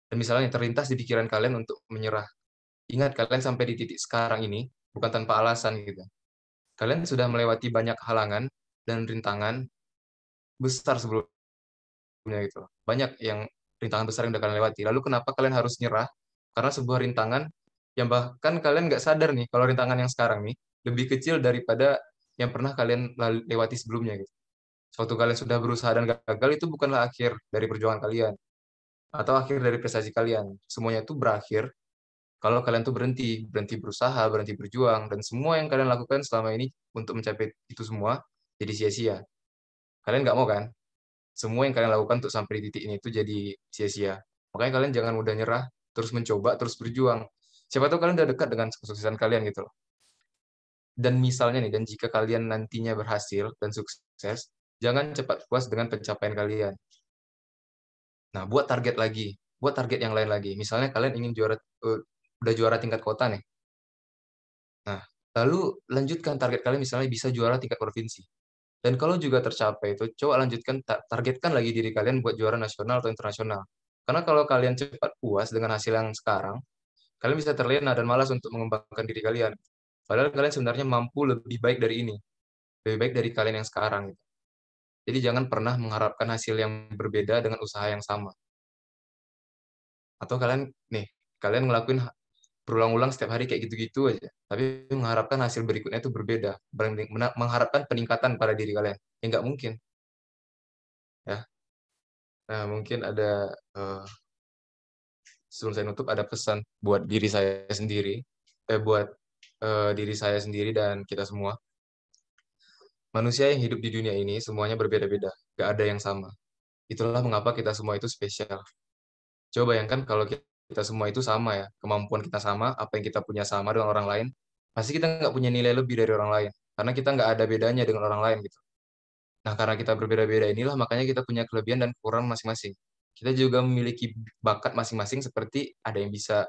Dan misalnya terlintas di pikiran kalian untuk menyerah. Ingat, kalian sampai di titik sekarang ini bukan tanpa alasan gitu. Kalian sudah melewati banyak halangan dan rintangan besar sebelumnya gitu loh. Banyak yang rintangan besar yang udah kalian lewati. Lalu kenapa kalian harus nyerah? Karena sebuah rintangan yang bahkan kalian nggak sadar nih kalau rintangan yang sekarang nih lebih kecil daripada yang pernah kalian lewati sebelumnya gitu. Suatu kalian sudah berusaha dan gagal, itu bukanlah akhir dari perjuangan kalian atau akhir dari prestasi kalian. Semuanya itu berakhir kalau kalian tuh berhenti berusaha, berhenti berjuang, dan semua yang kalian lakukan selama ini untuk mencapai itu semua jadi sia-sia. Kalian nggak mau kan? Semua yang kalian lakukan untuk sampai di titik ini itu jadi sia-sia. Makanya kalian jangan mudah nyerah, terus mencoba, terus berjuang. Siapa tahu kalian udah dekat dengan kesuksesan kalian gitu loh. Dan misalnya nih, dan jika kalian nantinya berhasil dan sukses, jangan cepat puas dengan pencapaian kalian. Nah, buat target yang lain lagi. Misalnya kalian ingin udah juara tingkat kota nih. Nah, lalu lanjutkan target kalian misalnya bisa juara tingkat provinsi. Dan kalau juga tercapai itu, coba lanjutkan, targetkan lagi diri kalian buat juara nasional atau internasional. Karena kalau kalian cepat puas dengan hasil yang sekarang, kalian bisa terlena dan malas untuk mengembangkan diri kalian. Padahal kalian sebenarnya mampu lebih baik dari ini. Lebih baik dari kalian yang sekarang. Jadi jangan pernah mengharapkan hasil yang berbeda dengan usaha yang sama. Atau kalian ngelakuin berulang-ulang setiap hari kayak gitu-gitu aja. Tapi mengharapkan hasil berikutnya itu berbeda. Mengharapkan peningkatan pada diri kalian. Ya nggak mungkin. Ya. Nah, mungkin ada, sebelum saya nutup, ada pesan buat diri saya sendiri. Buat diri saya sendiri dan kita semua. Manusia yang hidup di dunia ini semuanya berbeda-beda. Nggak ada yang sama. Itulah mengapa kita semua itu spesial. Coba bayangkan kalau kita semua itu sama ya, kemampuan kita sama, apa yang kita punya sama dengan orang lain, pasti kita nggak punya nilai lebih dari orang lain, karena kita nggak ada bedanya dengan orang lain gitu. Nah, karena kita berbeda-beda inilah makanya kita punya kelebihan dan kekurangan masing-masing. Kita juga memiliki bakat masing-masing, seperti ada yang bisa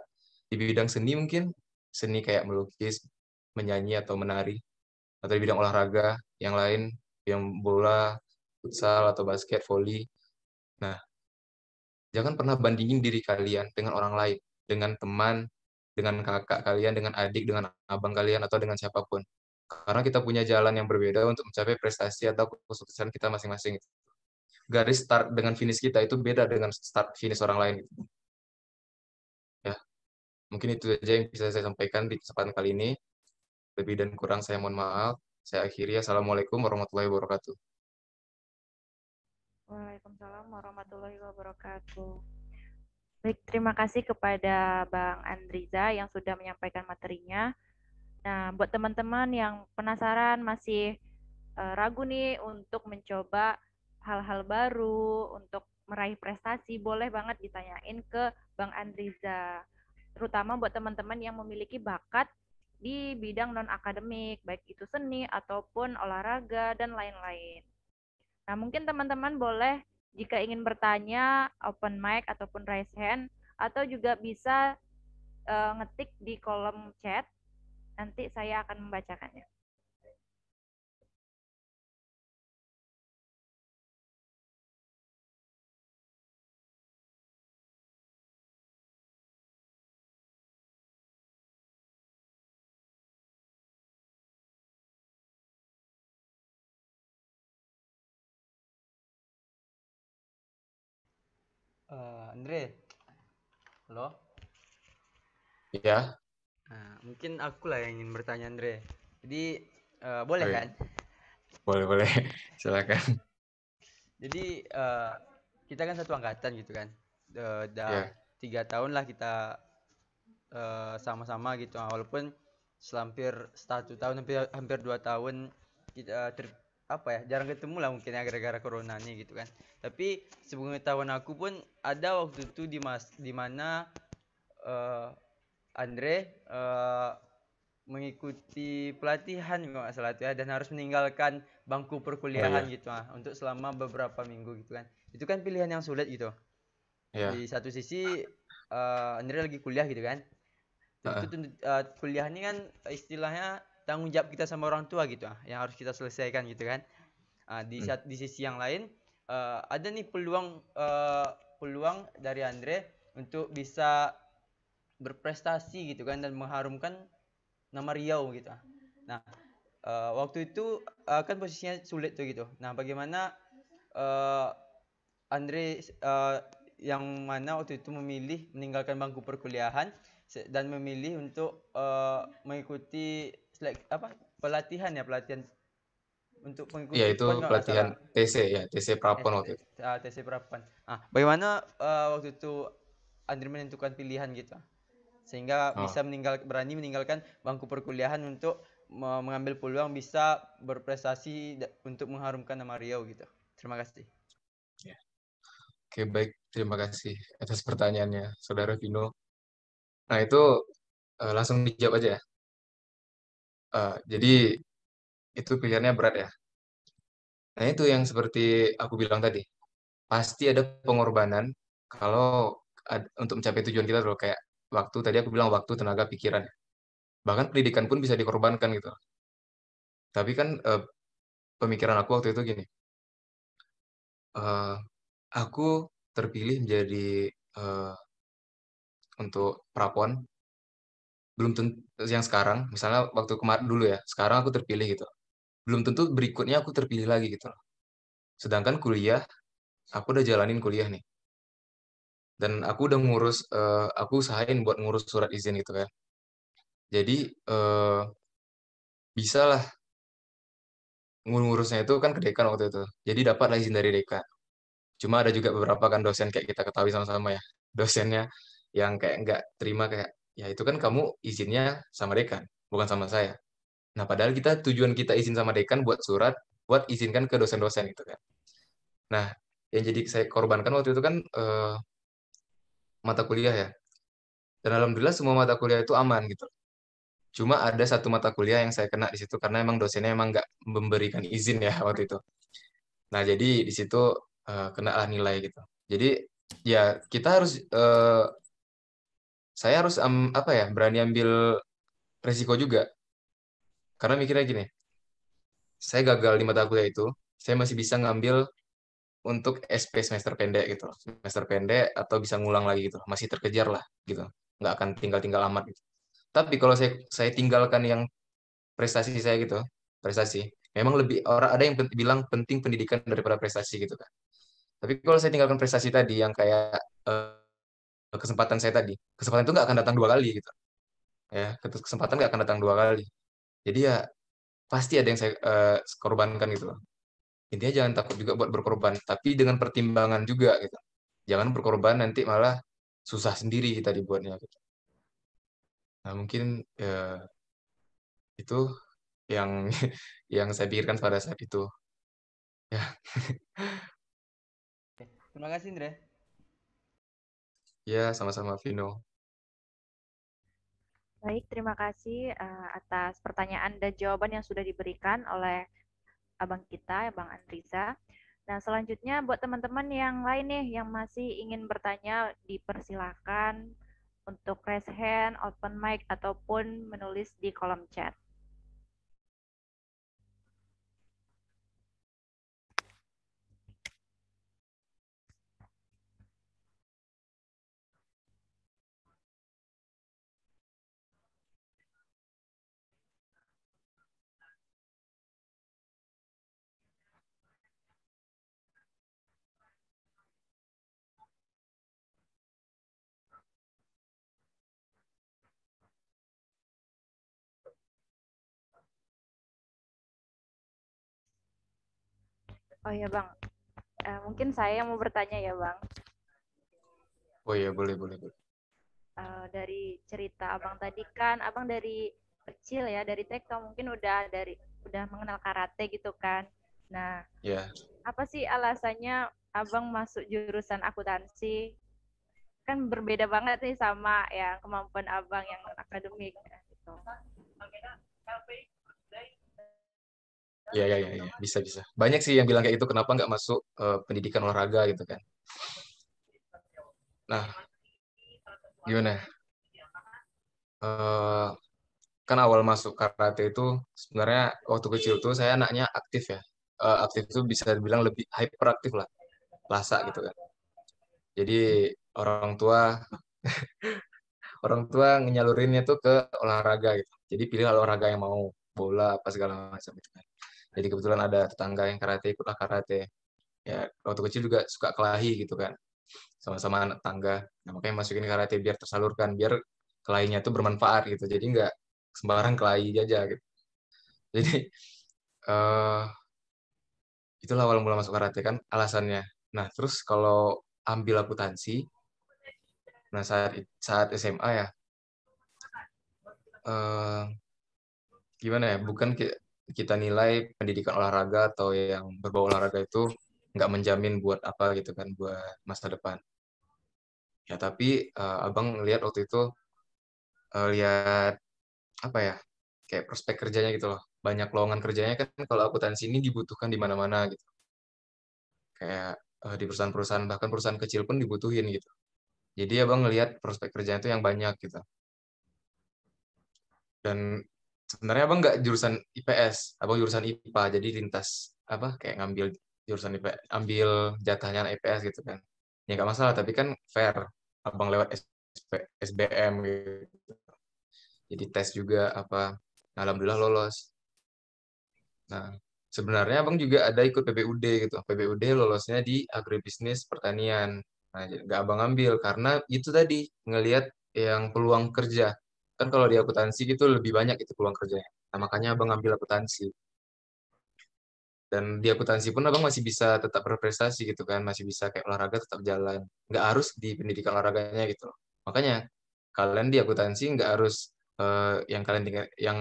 di bidang seni mungkin, seni kayak melukis, menyanyi atau menari, atau di bidang olahraga, yang lain, yang bola, futsal atau basket, voli. Nah, jangan pernah bandingin diri kalian dengan orang lain, dengan teman, dengan kakak kalian, dengan adik, dengan abang kalian, atau dengan siapapun. Karena kita punya jalan yang berbeda untuk mencapai prestasi atau kesuksesan kita masing-masing. Garis start dengan finish kita itu beda dengan start finish orang lain. Ya, mungkin itu saja yang bisa saya sampaikan di kesempatan kali ini. Lebih dan kurang saya mohon maaf. Saya akhiri. Assalamualaikum warahmatullahi wabarakatuh. Waalaikumsalam warahmatullahi wabarakatuh. Baik, terima kasih kepada Bang Andriza yang sudah menyampaikan materinya. Nah, buat teman-teman yang penasaran masih ragu nih untuk mencoba hal-hal baru, untuk meraih prestasi, boleh banget ditanyain ke Bang Andriza. Terutama buat teman-teman yang memiliki bakat di bidang non-akademik, baik itu seni ataupun olahraga dan lain-lain. Nah, mungkin teman-teman boleh jika ingin bertanya open mic ataupun raise hand, atau juga bisa ngetik di kolom chat. Nanti saya akan membacakannya. Andre, halo? Ya. Nah, mungkin aku lah yang ingin bertanya Andre. Jadi boleh Oke. kan? Boleh. Silakan. Jadi kita kan satu angkatan gitu kan. Udah Ya. 3 tahun lah kita sama-sama gitu. Walaupun hampir 1 tahun, hampir 2 tahun kita jarang ketemu lah mungkin ya gara-gara corona nih gitu kan. Tapi sepengetahuan aku pun ada waktu itu di mana Andre mengikuti pelatihan kalau nggak salah itu ya, dan harus meninggalkan bangku perkuliahan gitu untuk selama beberapa minggu gitu kan. Itu kan pilihan yang sulit gitu. Ya. Di satu sisi Andre lagi kuliah gitu kan. Tentu kuliah ini kan istilahnya tanggung jawab kita sama orang tua gitu yang harus kita selesaikan gitu kan. Di sisi yang lain ada nih peluang dari Andre untuk bisa berprestasi gitu kan dan mengharumkan nama Riau gitu. Nah, waktu itu kan posisinya sulit tuh gitu. Nah, bagaimana Andre yang mana waktu itu memilih meninggalkan bangku perkuliahan dan memilih untuk mengikuti pelatihan untuk mengikuti Ya, itu PON kalau nggak pelatihan salah. TC ya, TC Prapon waktu itu. TC Prapon. Bagaimana waktu itu Andre menentukan pilihan gitu sehingga bisa berani meninggalkan bangku perkuliahan untuk mengambil peluang bisa berprestasi untuk mengharumkan nama Riau gitu. Terima kasih. Ya. Oke, baik. Terima kasih atas pertanyaannya, Saudara Vino. Nah, itu langsung dijawab aja ya. Jadi, itu pilihannya berat ya. Nah, itu yang seperti aku bilang tadi. Pasti ada pengorbanan kalau untuk mencapai tujuan kita loh. Kayak waktu, tadi aku bilang waktu, tenaga, pikiran. Bahkan pendidikan pun bisa dikorbankan gitu. Tapi kan pemikiran aku waktu itu gini. Aku terpilih menjadi untuk Prapon, belum tentu yang sekarang, misalnya waktu kemarin dulu ya, sekarang aku terpilih gitu. Belum tentu berikutnya aku terpilih lagi gitu. Sedangkan kuliah, aku udah jalanin kuliah nih. Dan aku udah aku usahain buat ngurus surat izin gitu kan. Jadi, bisa lah ngurusnya itu kan ke dekan waktu itu. Jadi dapat izin dari dekan. Cuma ada juga beberapa kan dosen kayak kita ketahui sama-sama ya. Dosennya yang kayak nggak terima kayak, ya itu kan kamu izinnya sama dekan, bukan sama saya. Nah, padahal tujuan kita izin sama dekan buat surat, buat izinkan ke dosen-dosen gitu kan. Nah, yang jadi saya korbankan waktu itu kan mata kuliah ya. Dan alhamdulillah semua mata kuliah itu aman gitu. Cuma ada satu mata kuliah yang saya kena di situ karena emang dosennya emang nggak memberikan izin ya waktu itu. Nah, jadi di situ kena nilai gitu. Jadi ya kita harus saya harus apa ya, berani ambil resiko juga. Karena mikirnya gini, saya gagal di mata kuliah itu, saya masih bisa ngambil untuk SP semester pendek gitu, semester pendek atau bisa ngulang lagi gitu, masih terkejar lah gitu, nggak akan tinggal-tinggal amat gitu. Tapi kalau saya tinggalkan yang prestasi saya gitu, prestasi, memang lebih orang ada yang bilang penting pendidikan daripada prestasi gitu kan. Tapi kalau saya tinggalkan prestasi tadi yang kayak kesempatan saya tadi, kesempatan itu nggak akan datang dua kali gitu, ya kesempatan nggak akan datang dua kali. Jadi ya pasti ada yang saya korbankan gitu loh. Intinya jangan takut juga buat berkorban, tapi dengan pertimbangan juga gitu. Jangan berkorban nanti malah susah sendiri kita dibuatnya gitu. Nah, mungkin itu yang yang saya pikirkan pada saat itu. Ya. Terima kasih, Indra. Ya, sama-sama Vino. Baik, terima kasih atas pertanyaan dan jawaban yang sudah diberikan oleh abang kita, Bang Andriza. Nah, selanjutnya buat teman-teman yang lain nih yang masih ingin bertanya, dipersilakan untuk raise hand, open mic, ataupun menulis di kolom chat. Oh ya Bang, mungkin saya mau bertanya ya Bang. Oh iya, boleh. Dari cerita Abang tadi kan, Abang dari kecil ya, dari TK mungkin udah mengenal karate gitu kan. Nah, apa sih alasannya Abang masuk jurusan akuntansi? Kan berbeda banget nih sama ya kemampuan Abang yang akademik gitu. Ya, bisa. Banyak sih yang bilang kayak itu, kenapa nggak masuk pendidikan olahraga gitu kan. Nah, gimana? Eh, kan awal masuk karate itu sebenarnya waktu kecil tuh saya anaknya aktif ya. Aktif itu bisa dibilang lebih hyperaktif lah, Lasa gitu kan. Jadi orang tua orang tua nyalurinnya tuh ke olahraga gitu. Jadi pilih olahraga yang mau, bola apa segala macam gitu kan. Jadi kebetulan ada tetangga yang karate, ikutlah karate. Ya waktu kecil juga suka kelahi gitu kan, sama-sama anak tangga. Nah, makanya masukin karate biar tersalurkan, biar kelahinya tuh bermanfaat gitu. Jadi nggak sembarang kelahi aja gitu. Jadi eh itulah awal mula masuk karate kan alasannya. Nah, terus kalau ambil akuntansi, nah saat SMA ya, eh gimana ya? Bukan kita nilai pendidikan olahraga atau yang berbau olahraga itu nggak menjamin buat apa gitu kan, buat masa depan. Ya, tapi abang lihat waktu itu lihat apa ya? Kayak prospek kerjanya gitu loh. Banyak lowongan kerjanya kan kalau akuntansi ini dibutuhkan di mana-mana gitu. Kayak di perusahaan-perusahaan bahkan perusahaan kecil pun dibutuhin gitu. Jadi abang ngelihat prospek kerjanya itu yang banyak gitu. Dan sebenarnya abang nggak jurusan IPS, abang jurusan IPA. Jadi lintas apa kayak ngambil jurusan IPS, ambil jatahnya anak IPS gitu kan. Ya nggak masalah, tapi kan fair. Abang lewat SBM gitu. Jadi tes juga apa. Nah, alhamdulillah lolos. Nah, sebenarnya abang juga ada ikut PBUD gitu. PBUD lolosnya di agribisnis pertanian. Nah, jadi nggak abang ambil karena itu tadi ngelihat yang peluang kerja. Kan kalau di akuntansi gitu lebih banyak itu peluang kerjanya. Nah, makanya abang ambil akuntansi. Dan di akuntansi pun abang masih bisa tetap berprestasi gitu kan. Masih bisa kayak olahraga tetap jalan. Nggak harus di pendidikan olahraganya gitu loh. Makanya kalian di akuntansi nggak harus yang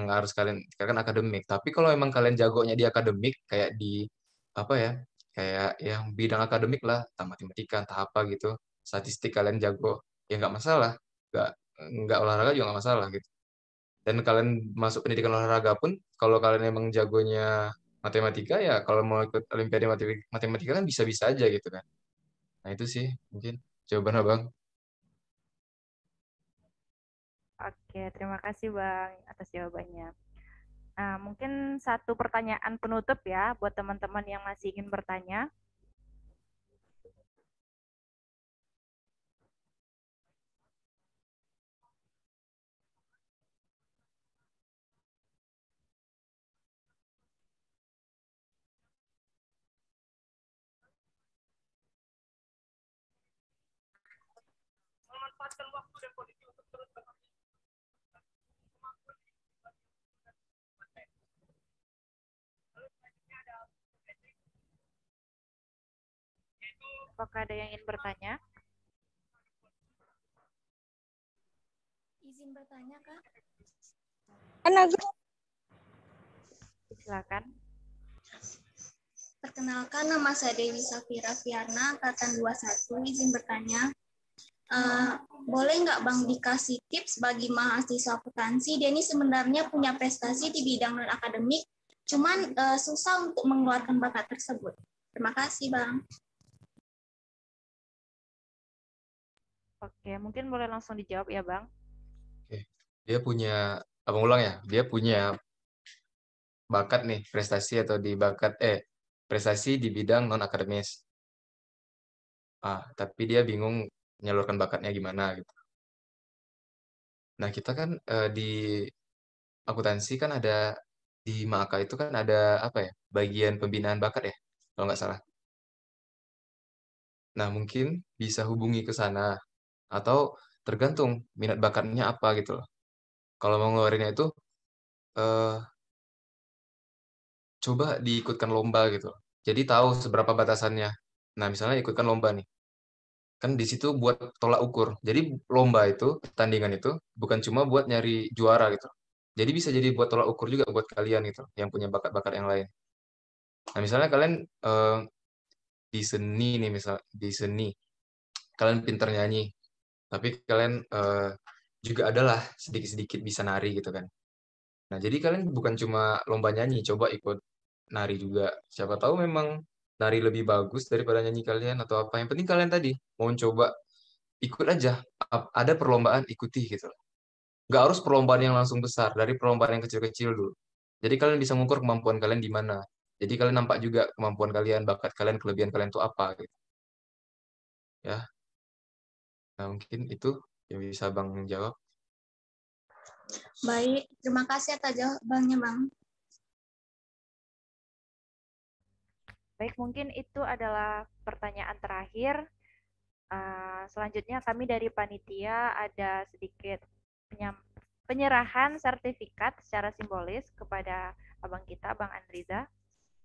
harus kalian tingkatkan akademik. Tapi kalau emang kalian jagonya di akademik kayak di apa ya, kayak yang bidang akademik lah, entah matematika, entah apa gitu, statistik kalian jago, ya nggak masalah. Nggak nggak olahraga juga nggak masalah gitu. Dan kalian masuk pendidikan olahraga pun, kalau kalian emang jagonya matematika ya, kalau mau ikut olimpiade matematika kan bisa-bisa aja gitu kan. Nah itu sih mungkin jawaban abang. Oke, terima kasih Bang atas jawabannya. Nah, mungkin satu pertanyaan penutup ya buat teman-teman yang masih ingin bertanya. Apakah ada yang ingin bertanya? Izin bertanya, Kak. Silakan. Perkenalkan, nama saya Dewi Safira Fiarna, angkatan 21. Izin bertanya, boleh nggak Bang dikasih tips bagi mahasiswa akuntansi? Dia ini sebenarnya punya prestasi di bidang non-akademik, cuman susah untuk mengeluarkan bakat tersebut. Terima kasih, Bang. Oke, mungkin boleh langsung dijawab ya, Bang. Oke. Dia punya, abang ulang ya, dia punya bakat nih, prestasi di bidang non akademis. Tapi dia bingung menyalurkan bakatnya gimana gitu. Nah, kita kan di akuntansi kan ada di Maka itu kan ada apa ya? Bagian pembinaan bakat ya, kalau nggak salah. Nah, mungkin bisa hubungi ke sana atau tergantung minat bakatnya apa gitu loh. Kalau mau ngeluarinnya itu eh, coba diikutkan lomba gitu loh. Jadi tahu seberapa batasannya. Nah, misalnya ikutkan lomba nih. Kan di situ buat tolak ukur. Jadi lomba itu, pertandingan itu bukan cuma buat nyari juara gitu. Jadi bisa jadi buat tolak ukur juga buat kalian gitu, yang punya bakat-bakat yang lain. Nah, misalnya kalian di seni nih, misal di seni, kalian pinter nyanyi, tapi kalian juga adalah sedikit-sedikit bisa nari gitu kan. Nah, jadi kalian bukan cuma lomba nyanyi, coba ikut nari juga. Siapa tahu memang nari lebih bagus daripada nyanyi kalian atau apa. Yang penting kalian tadi mau coba ikut aja. Ada perlombaan, ikuti gitu. Nggak harus perlombaan yang langsung besar, dari perlombaan yang kecil-kecil dulu. Jadi kalian bisa mengukur kemampuan kalian di mana. Jadi kalian nampak juga kemampuan kalian, bakat kalian, kelebihan kalian itu apa gitu. Ya. Nah, mungkin itu yang bisa Bang jawab. Baik, terima kasih atas jawabannya, Bang. Baik, mungkin itu adalah pertanyaan terakhir. Selanjutnya kami dari panitia ada sedikit penyerahan sertifikat secara simbolis kepada abang kita, Bang Andriza,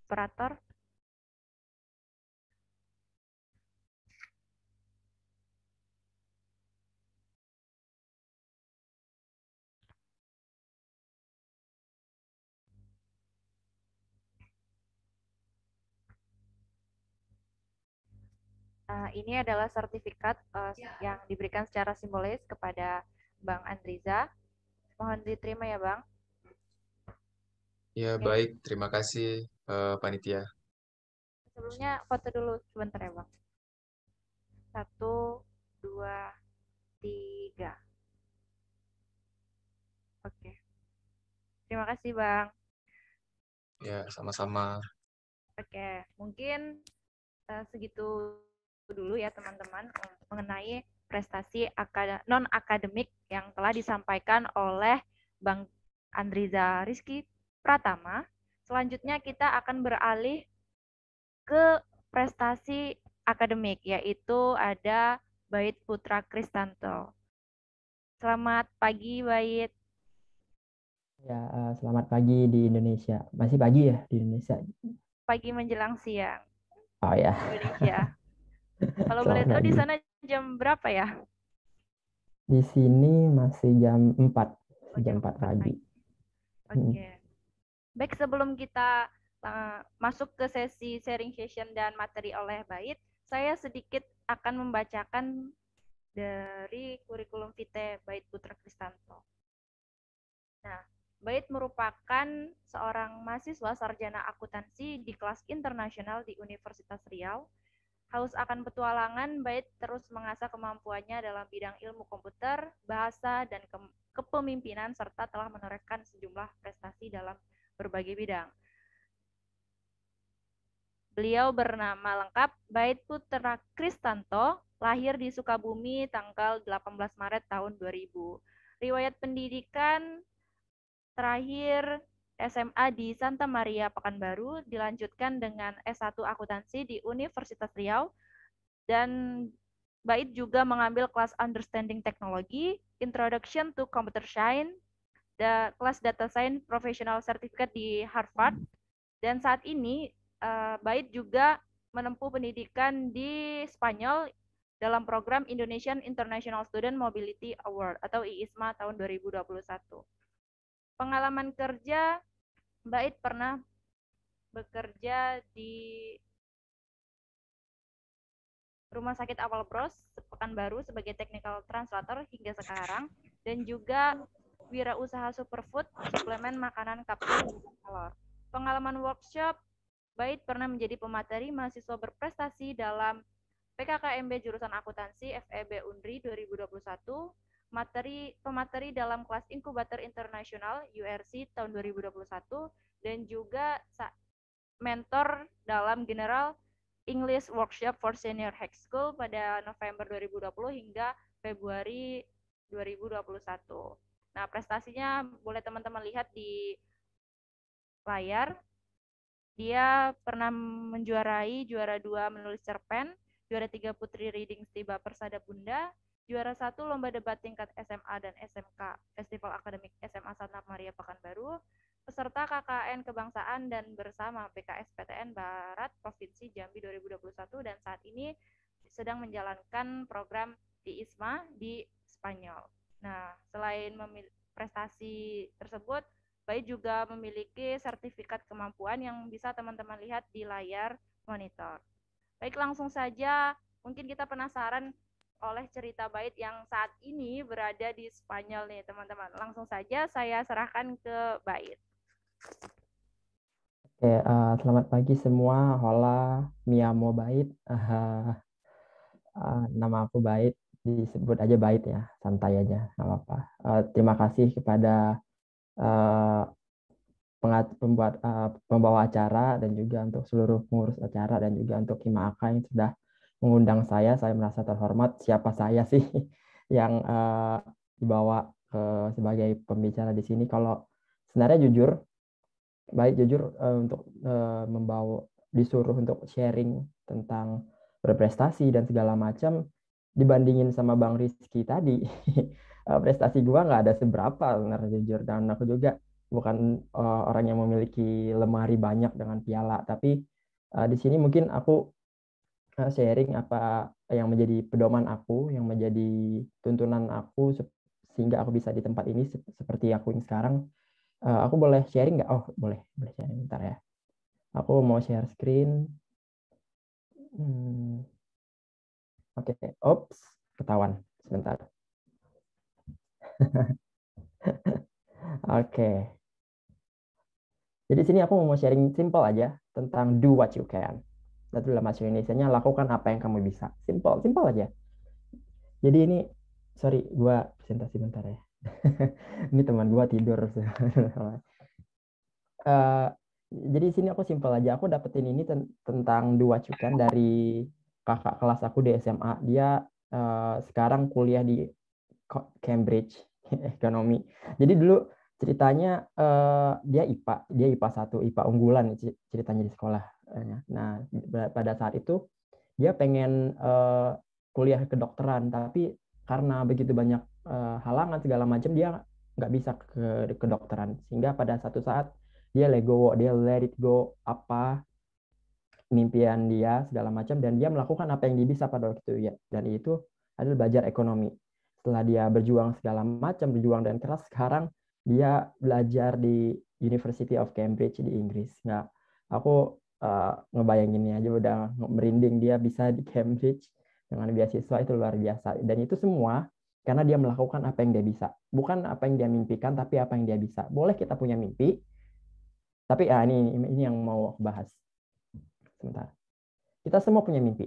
operator. Ini adalah sertifikat yang diberikan secara simbolis kepada Bang Andriza. Mohon diterima ya, Bang. Ya, baik. Terima kasih, panitia. Sebelumnya foto dulu sebentar ya, Bang. 1, 2, 3. Oke. Terima kasih, Bang. Ya, sama-sama. Oke, mungkin segitu dulu ya teman-teman mengenai prestasi non-akademik yang telah disampaikan oleh Bang Andriza Rizky Pratama. Selanjutnya kita akan beralih ke prestasi akademik, yaitu ada Bait Putra Kristanto. Selamat pagi, Bait. Ya, selamat pagi di Indonesia. Masih pagi ya di Indonesia? Pagi menjelang siang. Oh ya. Indonesia. Kalau boleh tahu di sana jam berapa ya? Di sini masih jam 4. Jam 4 pagi. Oke. Baik, sebelum kita masuk ke sesi sharing session dan materi oleh Bait, saya sedikit akan membacakan dari kurikulum vitae Bait Putra Kristanto. Nah, Bait merupakan seorang mahasiswa sarjana akuntansi di kelas internasional di Universitas Riau. Haus akan petualangan, Bait terus mengasah kemampuannya dalam bidang ilmu komputer, bahasa, dan kepemimpinan, serta telah menorehkan sejumlah prestasi dalam berbagai bidang. Beliau bernama lengkap Bait Putra Kristanto, lahir di Sukabumi tanggal 18 Maret tahun 2000. Riwayat pendidikan terakhir SMA di Santa Maria Pekanbaru, dilanjutkan dengan S1 akuntansi di Universitas Riau, dan Bait juga mengambil kelas Understanding Technology, Introduction to Computer Science, kelas Data Science Professional Certificate di Harvard, dan saat ini Bait juga menempuh pendidikan di Spanyol dalam program Indonesian International Student Mobility Award atau IISMA tahun 2021. Pengalaman kerja, Bait pernah bekerja di Rumah Sakit Awal Bros Pekanbaru sebagai technical translator hingga sekarang, dan juga wirausaha superfood, suplemen makanan kapsul kalor. Pengalaman workshop, Bait pernah menjadi pemateri mahasiswa berprestasi dalam PKKMB jurusan akuntansi FEB Unri 2021, pemateri dalam kelas inkubator internasional URC tahun 2021, dan juga mentor dalam General English Workshop for Senior High School pada November 2020 hingga Februari 2021. Nah, prestasinya boleh teman-teman lihat di layar. Dia pernah menjuarai juara 2 menulis cerpen, juara 3 Putri Reading Stiba Persada Bunda, juara 1 Lomba Debat Tingkat SMA dan SMK Festival Akademik SMA Santa Maria Pekanbaru, peserta KKN Kebangsaan dan bersama PKSPTN Barat Provinsi Jambi 2021, dan saat ini sedang menjalankan program di ISMA di Spanyol. Nah, selain prestasi tersebut, Bait juga memiliki sertifikat kemampuan yang bisa teman-teman lihat di layar monitor. Baik, langsung saja, mungkin kita penasaran oleh cerita Bait yang saat ini berada di Spanyol nih teman-teman. Langsung saja saya serahkan ke Bait. Oke, selamat pagi semua. Hola, mi amo Bait. Nama aku Bait. disebut aja Bait ya, santai aja, nggak apa-apa. Terima kasih kepada pembawa acara dan juga untuk seluruh pengurus acara dan juga untuk Himaka yang sudah mengundang saya. Saya merasa terhormat. Siapa saya sih yang dibawa sebagai pembicara di sini? Kalau sebenarnya jujur untuk disuruh untuk sharing tentang berprestasi dan segala macam, dibandingin sama Bang Rizky tadi, prestasi gua nggak ada seberapa sebenarnya jujur. Dan aku juga bukan orang yang memiliki lemari banyak dengan piala, tapi di sini mungkin aku sharing apa yang menjadi pedoman aku, yang menjadi tuntunan aku sehingga aku bisa di tempat ini seperti aku yang sekarang. Aku boleh sharing nggak? Oh, boleh sharing, bentar ya. Aku mau share screen. Oke, ops, ketahuan. Sebentar. Oke. Jadi sini aku mau sharing simple aja tentang do what you can. Itu dalam bahasa Indonesianya lakukan apa yang kamu bisa. Simple aja. Jadi ini, sorry, gua presentasi bentar ya. Ini teman gua tidur. Jadi sini aku simple aja. Aku dapetin ini tentang do what you can dari kakak kelas aku di SMA. Dia sekarang kuliah di Cambridge ekonomi. Jadi dulu ceritanya dia IPA 1, IPA unggulan ceritanya di sekolah. Nah, pada saat itu dia pengen kuliah kedokteran, tapi karena begitu banyak halangan segala macam dia nggak bisa ke kedokteran. Sehingga pada satu saat dia let it go apa mimpian dia segala macam, dan dia melakukan apa yang dia bisa pada waktu itu ya. Dan itu adalah belajar ekonomi. Setelah dia berjuang segala macam, berjuang dan keras, sekarang dia belajar di University of Cambridge di Inggris. Nggak, aku ngebayanginnya aja udah merinding. Dia bisa di Cambridge dengan beasiswa, itu luar biasa. Dan itu semua karena dia melakukan apa yang dia bisa. Bukan apa yang dia mimpikan, tapi apa yang dia bisa. Boleh kita punya mimpi, tapi ini yang mau aku bahas. Sebentar. Kita semua punya mimpi.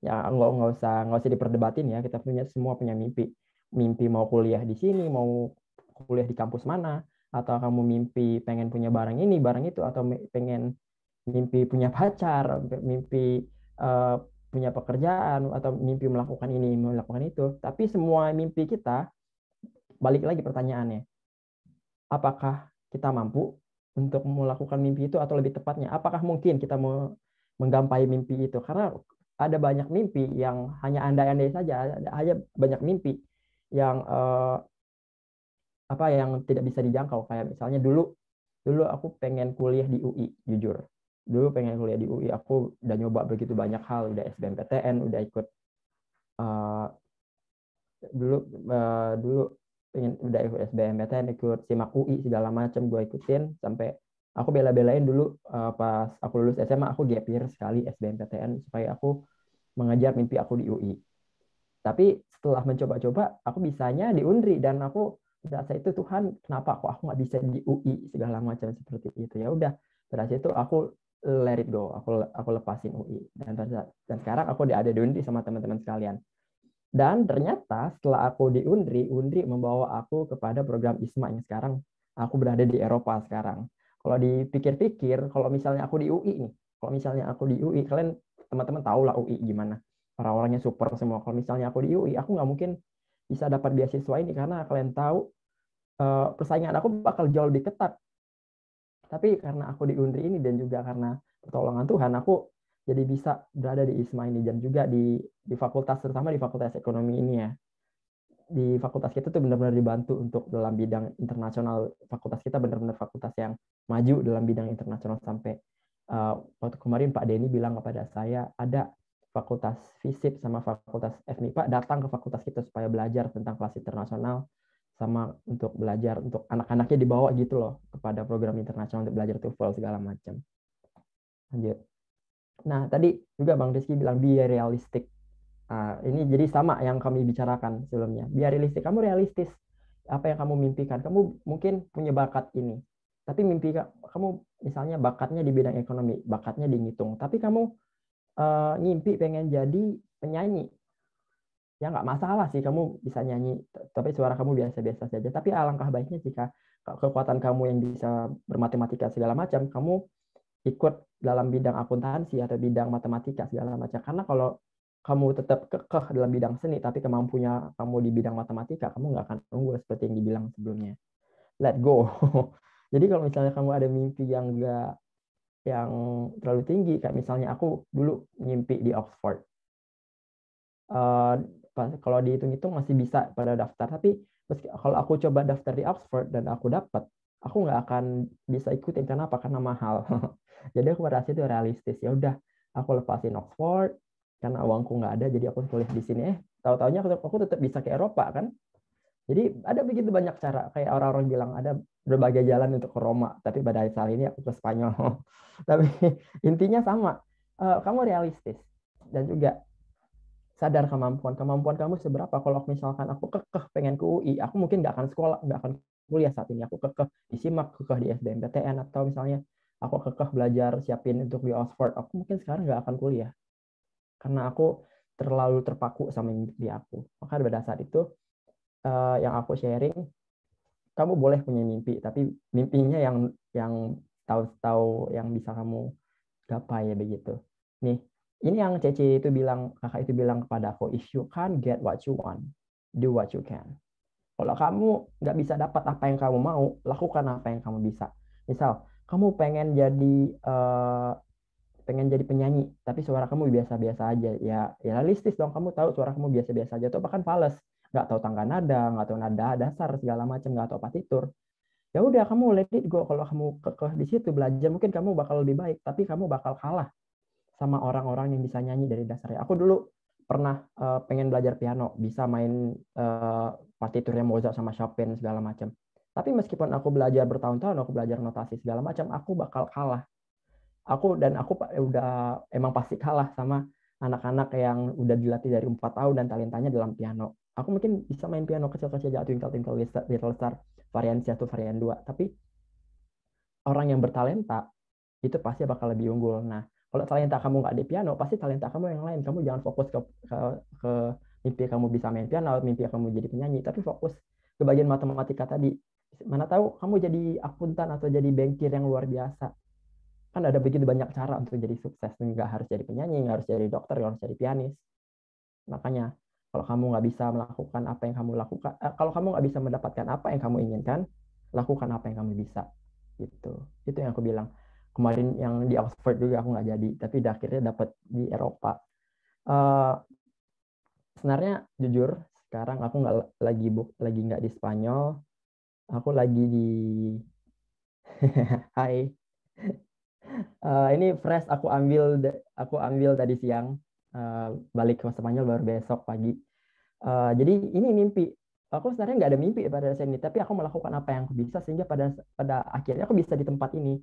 Ya nggak usah diperdebatin ya. Kita semua punya mimpi. Mimpi mau kuliah di sini, mau kuliah di kampus mana, atau kamu mimpi pengen punya barang ini, barang itu, atau pengen mimpi punya pacar, mimpi punya pekerjaan, atau mimpi melakukan ini, melakukan itu. Tapi semua mimpi kita, balik lagi pertanyaannya, apakah kita mampu untuk melakukan mimpi itu, atau lebih tepatnya, apakah mungkin kita mau menggapai mimpi itu? Karena ada banyak mimpi yang hanya andai-andai saja, ada banyak mimpi yang yang tidak bisa dijangkau. Kayak misalnya dulu aku pengen kuliah di UI, jujur. Dulu pengen kuliah di UI, aku udah nyoba begitu banyak hal, udah SBMPTN, udah ikut dulu udah ikut SBMPTN, ikut SIMAK UI segala macam gue ikutin sampai aku bela-belain dulu pas aku lulus SMA aku gap year sekali SBMPTN supaya aku mengejar mimpi aku di UI. Tapi setelah mencoba-coba aku bisanya di Unri, dan aku merasa itu Tuhan kenapa aku nggak bisa di UI segala macam seperti itu. Ya udah, pada saat itu aku let it go, aku lepasin UI, dan sekarang aku ada di Unri sama teman-teman sekalian. Dan ternyata setelah aku di Unri membawa aku kepada program ISMA yang sekarang aku berada di Eropa sekarang. Kalau dipikir-pikir, kalau misalnya aku di UI nih, kalian teman-teman tahu lah UI gimana, orang-orangnya super semua. Kalau misalnya aku di UI, aku nggak mungkin bisa dapat beasiswa ini karena kalian tahu persaingan aku bakal jauh lebih ketat. Tapi karena aku di Unri ini dan juga karena pertolongan Tuhan, aku jadi bisa berada di ISMA ini, dan juga di fakultas, terutama di fakultas ekonomi ini ya. Di fakultas kita tuh benar-benar dibantu untuk dalam bidang internasional. Fakultas kita benar-benar fakultas yang maju dalam bidang internasional, sampai waktu kemarin Pak Denny bilang kepada saya, ada fakultas FISIP sama fakultas FMIPA datang ke fakultas kita supaya belajar tentang kelas internasional, sama untuk belajar untuk anak-anaknya dibawa gitu loh kepada program internasional untuk belajar TOEFL segala macam. Lanjut. Nah, tadi juga Bang Rizky bilang be realistic. Ini jadi sama yang kami bicarakan sebelumnya. Be realistic, kamu realistis. Apa yang kamu mimpikan. Kamu mungkin punya bakat ini. Tapi mimpi kamu misalnya bakatnya di bidang ekonomi, bakatnya di ngitung. Tapi kamu ngimpi pengen jadi penyanyi. ya nggak masalah sih kamu bisa nyanyi, tapi suara kamu biasa-biasa saja. Tapi alangkah baiknya jika kekuatan kamu yang bisa bermatematika segala macam, kamu ikut dalam bidang akuntansi atau bidang matematika segala macam. Karena kalau kamu tetap kekeh dalam bidang seni, tapi kemampuannya kamu di bidang matematika, kamu nggak akan unggul seperti yang dibilang sebelumnya. Let go. Jadi kalau misalnya kamu ada mimpi yang terlalu tinggi, kayak misalnya aku dulu mimpi di Oxford. Kalau dihitung-hitung masih bisa pada daftar, tapi kalau aku coba daftar di Oxford dan aku dapat, aku nggak akan bisa ikutin. Kenapa? Karena mahal. Jadi aku pada saat itu realistis, ya udah aku lepasin Oxford karena uangku nggak ada, jadi aku kuliah di sini. Tahu-taunya aku tetap bisa ke Eropa kan. Jadi ada begitu banyak cara, kayak orang-orang bilang ada berbagai jalan untuk ke Roma, tapi pada saat ini aku ke Spanyol. Tapi intinya sama, kamu realistis dan juga sadar kemampuan kamu seberapa. Kalau misalkan aku kekeh pengen ke UI, aku mungkin nggak akan sekolah, nggak akan kuliah saat ini. Aku kekeh di SIMAK, kekeh di SBMPTN, atau misalnya aku kekeh belajar siapin untuk di Oxford, aku mungkin sekarang nggak akan kuliah karena aku terlalu terpaku sama mimpi aku. Maka pada saat itu yang aku sharing, kamu boleh punya mimpi, tapi mimpinya yang tahu yang bisa kamu gapai ya begitu. Nih, ini yang Cece itu bilang, kakak itu bilang kepada aku, if you can't get what you want, do what you can. Kalau kamu nggak bisa dapat apa yang kamu mau, lakukan apa yang kamu bisa. Misal, kamu pengen jadi penyanyi, tapi suara kamu biasa-biasa aja. Ya realistis dong, kamu tahu suara kamu biasa-biasa aja, atau bahkan fals, nggak tahu tangga nada, nggak tahu nada dasar segala macam, nggak tahu partitur. Ya udah, kamu let it go. Kalau kamu kekeh di situ belajar, mungkin kamu bakal lebih baik, tapi kamu bakal kalah sama orang-orang yang bisa nyanyi dari dasarnya. Aku dulu pernah pengen belajar piano, bisa main partiturnya Mozart sama Chopin segala macam. Tapi meskipun aku belajar bertahun-tahun, aku belajar notasi segala macam, aku bakal kalah. Aku udah emang pasti kalah sama anak-anak yang udah dilatih dari 4 tahun dan talentanya dalam piano. Aku mungkin bisa main piano kecil-kecil aja, Twinkle Twinkle Little Star, varian 1, varian 2. Tapi orang yang bertalenta itu pasti bakal lebih unggul. Nah, kalau talenta kamu nggak di piano, pasti talenta kamu yang lain. Kamu jangan fokus ke mimpi kamu bisa main piano, mimpi kamu jadi penyanyi, tapi fokus ke bagian matematika tadi. Mana tahu kamu jadi akuntan atau jadi bankir yang luar biasa. Kan ada begitu banyak cara untuk jadi sukses. Nggak harus jadi penyanyi, nggak harus jadi dokter, nggak harus jadi pianis. Makanya, kalau kamu nggak bisa melakukan apa yang kamu lakukan, kalau kamu nggak bisa mendapatkan apa yang kamu inginkan, lakukan apa yang kamu bisa. Gitu. Itu yang aku bilang. Kemarin yang di Oxford juga aku nggak jadi, tapi akhirnya dapat di Eropa. Sebenarnya jujur, sekarang aku lagi nggak di Spanyol, aku lagi di Hai. Ini fresh aku ambil tadi siang, balik ke Spanyol baru besok pagi. Jadi ini mimpi. Aku sebenarnya nggak ada mimpi pada saat ini, tapi aku melakukan apa yang aku bisa sehingga pada akhirnya aku bisa di tempat ini.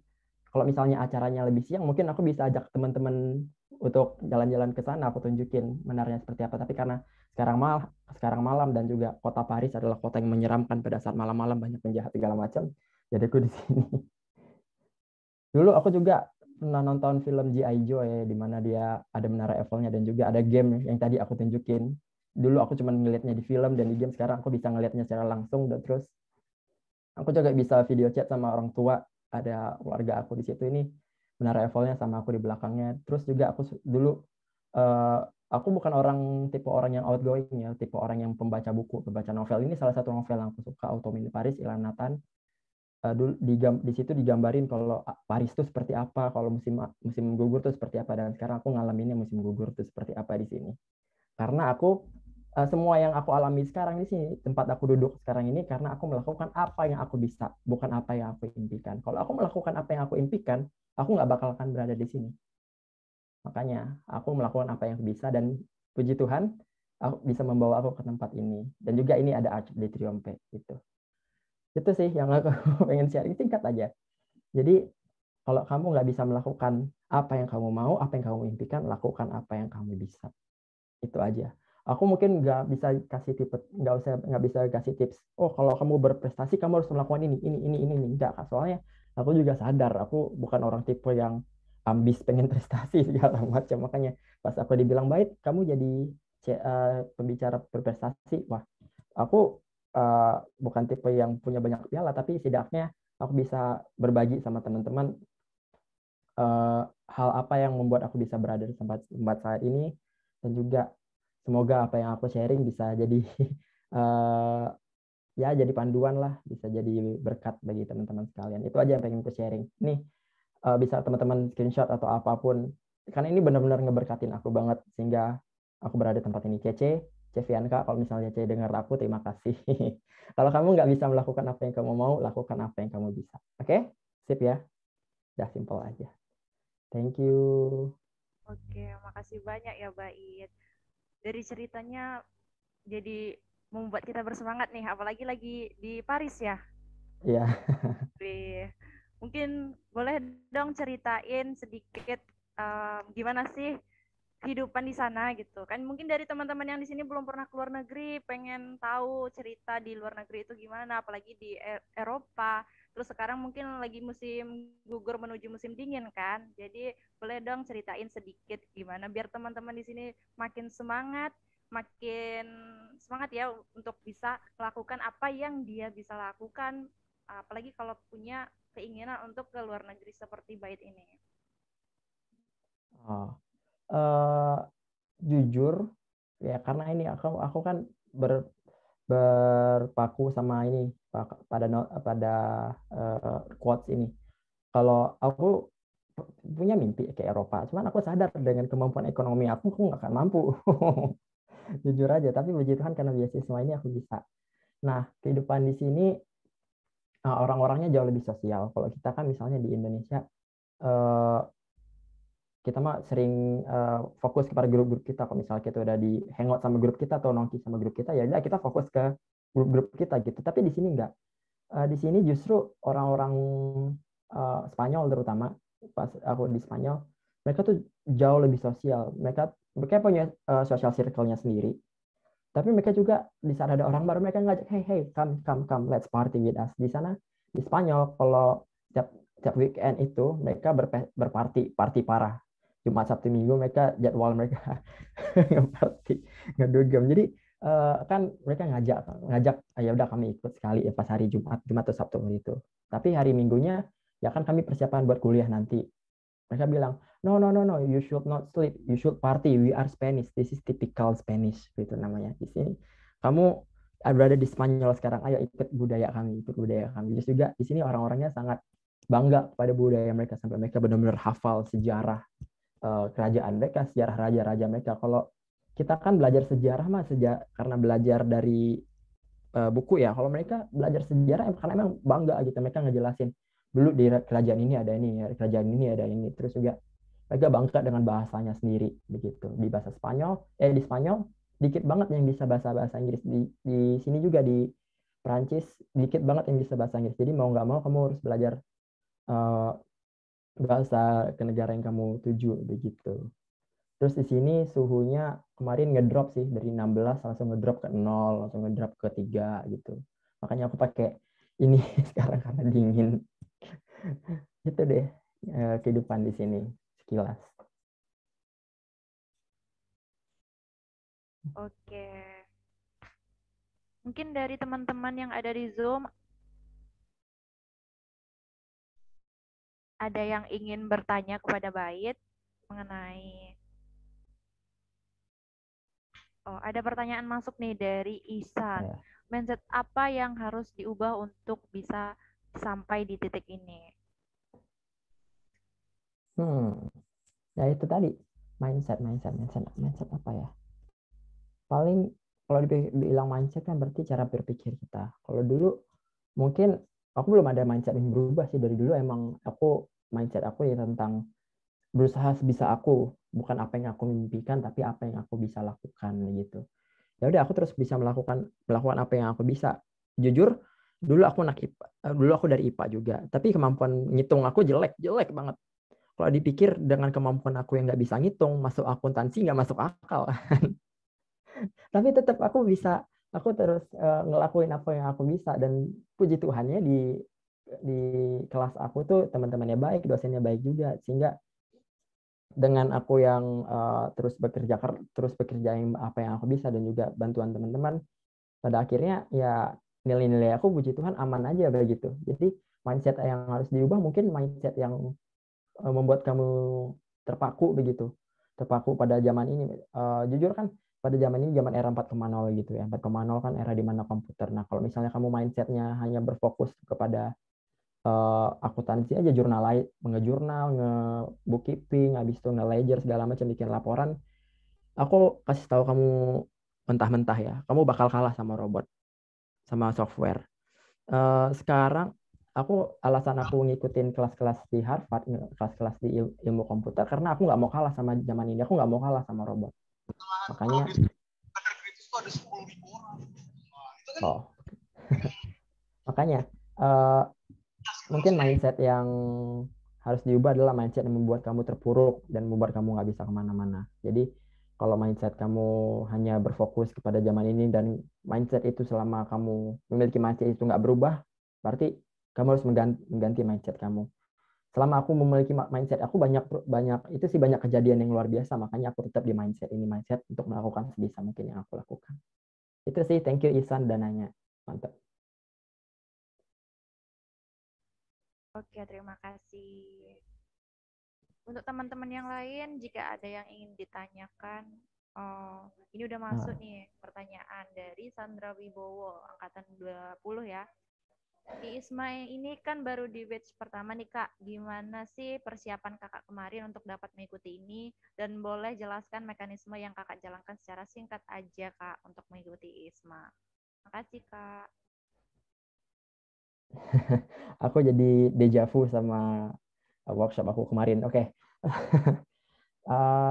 Kalau misalnya acaranya lebih siang, mungkin aku bisa ajak teman-teman untuk jalan-jalan ke sana, aku tunjukin menarnya seperti apa. Tapi karena sekarang malam dan juga kota Paris adalah kota yang menyeramkan pada saat malam-malam, banyak penjahat segala macam, jadi aku di sini. Dulu aku juga pernah nonton film G.I. Joe, di mana dia ada menara Eiffel-nya dan juga ada game yang tadi aku tunjukin. Dulu aku cuma ngelihatnya di film dan di game, sekarang aku bisa ngelihatnya secara langsung. Dan terus aku juga bisa video chat sama orang tua, ada keluarga aku di situ. Ini menara Eiffel-nya sama aku di belakangnya. Terus juga aku dulu aku bukan tipe orang yang outgoing ya, tipe orang yang pembaca buku, pembaca novel. Ini salah satu novel yang aku suka, Autumn in Paris, Ilan Nathan. Di situ digambarin kalau Paris itu seperti apa, kalau musim gugur itu seperti apa, dan sekarang aku ngalaminnya musim gugur itu seperti apa di sini. Karena aku semua yang aku alami sekarang di sini, tempat aku duduk sekarang ini, karena aku melakukan apa yang aku bisa, bukan apa yang aku impikan. Kalau aku melakukan apa yang aku impikan, aku nggak bakal akan berada di sini. Makanya aku melakukan apa yang aku bisa, dan puji Tuhan, aku bisa membawa aku ke tempat ini. Dan juga ini ada Arch de Triomphe gitu. Itu sih yang aku pengen sharing, singkat aja. Jadi kalau kamu nggak bisa melakukan apa yang kamu mau, apa yang kamu impikan, lakukan apa yang kamu bisa. Itu aja. Aku mungkin nggak bisa kasih tips. Oh, kalau kamu berprestasi kamu harus melakukan ini. Enggak. Soalnya aku juga sadar aku bukan orang tipe yang ambis pengen prestasi segala macam. Makanya pas aku dibilang, baik kamu jadi pembicara berprestasi, wah aku bukan tipe yang punya banyak piala, tapi setidaknya aku bisa berbagi sama teman-teman hal apa yang membuat aku bisa berada di tempat saat ini, dan juga semoga apa yang aku sharing bisa jadi ya jadi panduan lah, bisa jadi berkat bagi teman-teman sekalian. Itu aja yang pengen aku sharing. Nih bisa teman-teman screenshot atau apapun, karena ini benar-benar ngeberkatin aku banget sehingga aku berada di tempat ini. Cevianka, kalau misalnya Cece dengar aku, terima kasih. Kalau kamu nggak bisa melakukan apa yang kamu mau, lakukan apa yang kamu bisa. Oke? Sip ya? Udah simple aja. Thank you. Oke, makasih banyak ya Bait. Dari ceritanya jadi membuat kita bersemangat nih, apalagi lagi di Paris ya. Iya. Mungkin boleh dong ceritain sedikit gimana sih kehidupan di sana gitu kan, mungkin dari teman-teman yang di sini belum pernah keluar negeri, pengen tahu cerita di luar negeri itu gimana, apalagi di Eropa. Terus sekarang mungkin lagi musim gugur menuju musim dingin kan, jadi boleh dong ceritain sedikit gimana biar teman-teman di sini makin semangat ya untuk bisa melakukan apa yang dia bisa lakukan, apalagi kalau punya keinginan untuk ke luar negeri seperti Bait ini. Jujur ya, karena ini aku kan berpaku sama ini pada quotes ini. Kalau aku punya mimpi ke Eropa, cuman aku sadar dengan kemampuan ekonomi aku nggak akan mampu. Jujur aja, tapi puji Tuhan karena beasiswa ini aku bisa. Nah, kehidupan di sini orang-orangnya jauh lebih sosial. Kalau kita kan misalnya di Indonesia, kita mah sering fokus kepada grup-grup kita. Kalau misalnya kita udah di hangout sama grup kita atau nongki sama grup kita, ya udah kita fokus ke grup-grup kita gitu. Tapi di sini enggak. Di sini justru orang-orang Spanyol terutama, pas aku di Spanyol, mereka tuh jauh lebih sosial. Mereka punya social circle-nya sendiri. Tapi mereka juga di saat ada orang baru, mereka ngajak, hey, come, let's party with us. Di sana di Spanyol, kalau tiap weekend itu mereka party parah. Jumat, Sabtu, Minggu mereka jadwal mereka nge-party, ngedugem. Jadi kan mereka ngajak ya udah kami ikut sekali ya pas hari Jumat atau Sabtu gitu. Tapi hari Minggunya ya kan kami persiapan buat kuliah nanti. Mereka bilang, no, you should not sleep, you should party, we are Spanish, this is typical Spanish, gitu namanya. Di sini kamu berada di Spanyol sekarang, ayo ikut budaya kami. Terus juga di sini orang-orangnya sangat bangga pada budaya mereka, sampai mereka benar-benar hafal sejarah kerajaan mereka, sejarah raja-raja mereka. Kalau kita kan belajar sejarah mah karena belajar dari buku ya. Kalau mereka belajar sejarah karena emang bangga gitu, mereka ngejelasin dulu di kerajaan ini ada ini, kerajaan ini ada ini. Terus juga mereka bangga dengan bahasanya sendiri begitu. Di bahasa Spanyol, di Spanyol dikit banget yang bisa bahasa Inggris. Di sini juga di Perancis dikit banget yang bisa bahasa Inggris. Jadi mau nggak mau kamu harus belajar bahasa ke negara yang kamu tuju begitu. Terus di sini suhunya kemarin ngedrop sih, dari 16 langsung ngedrop ke 0, langsung ngedrop ke 3 gitu. Makanya aku pakai ini sekarang karena dingin. Gitu deh kehidupan di sini sekilas. Oke. Mungkin dari teman-teman yang ada di Zoom ada yang ingin bertanya kepada Bait mengenai ada pertanyaan masuk nih dari Isan. Mindset apa yang harus diubah untuk bisa sampai di titik ini? Ya itu tadi mindset apa ya? Paling kalau dibilang mindset kan berarti cara berpikir kita. Kalau dulu mungkin aku belum ada mindset yang berubah sih. Dari dulu emang mindset aku ya tentang berusaha sebisa aku, bukan apa yang aku mimpikan tapi apa yang aku bisa lakukan gitu. Ya udah aku terus bisa melakukan apa yang aku bisa. Jujur dulu aku dari IPA juga, tapi kemampuan ngitung aku jelek banget. Kalau dipikir dengan kemampuan aku yang nggak bisa ngitung, masuk akuntansi nggak masuk akal. Tapi tetap aku terus ngelakuin apa yang aku bisa, dan puji Tuhannya di kelas aku tuh teman-temannya baik, dosennya baik juga, sehingga dengan aku yang terus bekerja yang apa yang aku bisa dan juga bantuan teman-teman, pada akhirnya ya nilai-nilai aku puji Tuhan aman aja begitu. Jadi mindset yang harus diubah mungkin mindset yang membuat kamu terpaku begitu, terpaku pada zaman ini. Jujur kan pada zaman ini zaman era 4.0 gitu ya. 4.0 kan era di mana komputer. Nah, kalau misalnya kamu mindsetnya hanya berfokus kepada akuntansi aja, ngejurnal, nge-bookkeeping, habis itu nge-ledger segala macam, bikin laporan, aku kasih tahu kamu mentah-mentah ya, kamu bakal kalah sama robot, sama software. Sekarang alasan aku ngikutin kelas-kelas di Harvard, kelas-kelas di ilmu komputer, karena aku nggak mau kalah sama zaman ini, aku nggak mau kalah sama robot. Makanya makanya mungkin mindset yang harus diubah adalah mindset yang membuat kamu terpuruk dan membuat kamu nggak bisa kemana-mana. Jadi kalau mindset kamu hanya berfokus kepada zaman ini dan mindset itu selama kamu memiliki mindset itu nggak berubah, berarti kamu harus mengganti mindset kamu. Selama aku memiliki mindset, aku banyak kejadian yang luar biasa, makanya aku tetap di mindset untuk melakukan sebisa mungkin yang aku lakukan. Itu sih, thank you Isan dananya, mantap. Oke, terima kasih. Untuk teman-teman yang lain, jika ada yang ingin ditanyakan, ini udah masuk nih pertanyaan dari Sandra Wibowo, angkatan 20 ya. Di Isma ini kan baru di batch pertama nih Kak, gimana sih persiapan Kakak kemarin untuk dapat mengikuti ini? Dan boleh jelaskan mekanisme yang Kakak jalankan secara singkat aja Kak untuk mengikuti Isma. Makasih Kak. Aku jadi dejavu sama workshop aku kemarin. Oke.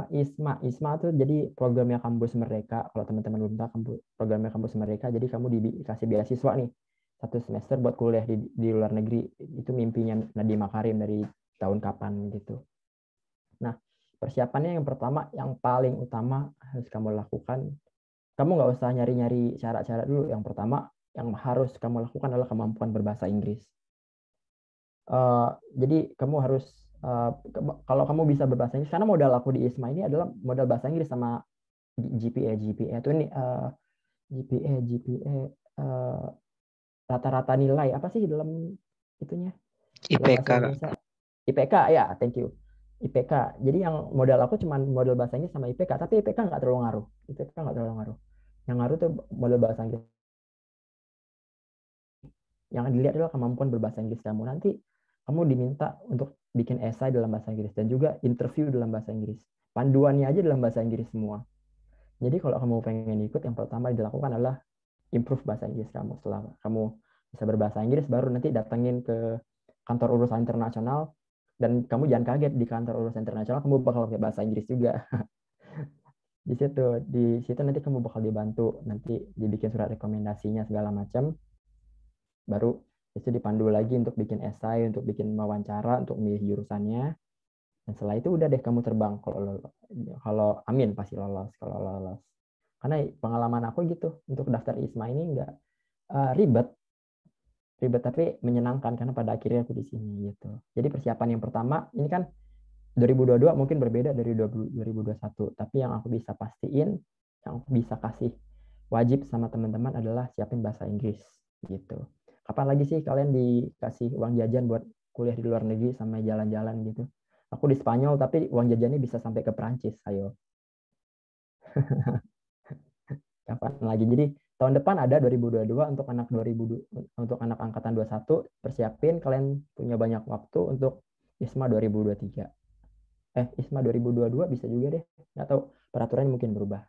ISMA tuh jadi programnya Kampus Merdeka. Kalau teman-teman belum tahu, programnya Kampus Merdeka, jadi kamu dikasih beasiswa nih 1 semester buat kuliah di luar negeri. Itu mimpinya Nadiem Makarim dari tahun kapan gitu. Nah, persiapannya yang paling utama harus kamu lakukan, kamu nggak usah nyari-nyari cara-cara dulu. Yang pertama yang harus kamu lakukan adalah kemampuan berbahasa Inggris. Jadi kamu harus kalau kamu bisa berbahasa Inggris, karena modal aku di ISMA ini adalah modal bahasa Inggris sama GPA itu ini GPA rata-rata nilai apa sih dalam itunya? IPK. IPK ya, thank you. IPK. Jadi yang modal aku cuma modal bahasa Inggris sama IPK, tapi IPK nggak terlalu ngaruh. IPK nggak terlalu ngaruh. Yang ngaruh tuh modal bahasa Inggris. Yang dilihat adalah kemampuan berbahasa Inggris kamu. Nanti kamu diminta untuk bikin esai dalam bahasa Inggris dan juga interview dalam bahasa Inggris. Panduannya aja dalam bahasa Inggris semua. Jadi kalau kamu pengen ikut, yang pertama dilakukan adalah improve bahasa Inggris kamu. Setelah kamu bisa berbahasa Inggris, baru nanti datengin ke kantor urusan internasional, dan kamu jangan kaget di kantor urusan internasional kamu bakal pakai bahasa Inggris juga. Di situ nanti kamu bakal dibantu, nanti dibikin surat rekomendasinya segala macam. Baru itu dipandu lagi untuk bikin esai, untuk bikin wawancara, untuk milih jurusannya. Dan setelah itu udah deh kamu terbang. Kalau amin pasti lolos, kalau lolos. Karena pengalaman aku gitu, untuk daftar ISMA ini nggak ribet tapi menyenangkan, karena pada akhirnya aku di sini gitu. Jadi persiapan yang pertama ini kan 2022 mungkin berbeda dari 2021, tapi yang aku bisa pastiin, yang aku bisa kasih wajib sama teman-teman adalah siapin bahasa Inggris gitu. Kapan lagi sih kalian dikasih uang jajan buat kuliah di luar negeri sama jalan-jalan gitu? Aku di Spanyol tapi uang jajannya bisa sampai ke Perancis, ayo. Kapan lagi? Jadi tahun depan ada 2022 untuk anak angkatan 21, persiapin, kalian punya banyak waktu untuk ISMA 2023. ISMA 2022 bisa juga deh. Nggak tahu, peraturannya mungkin berubah.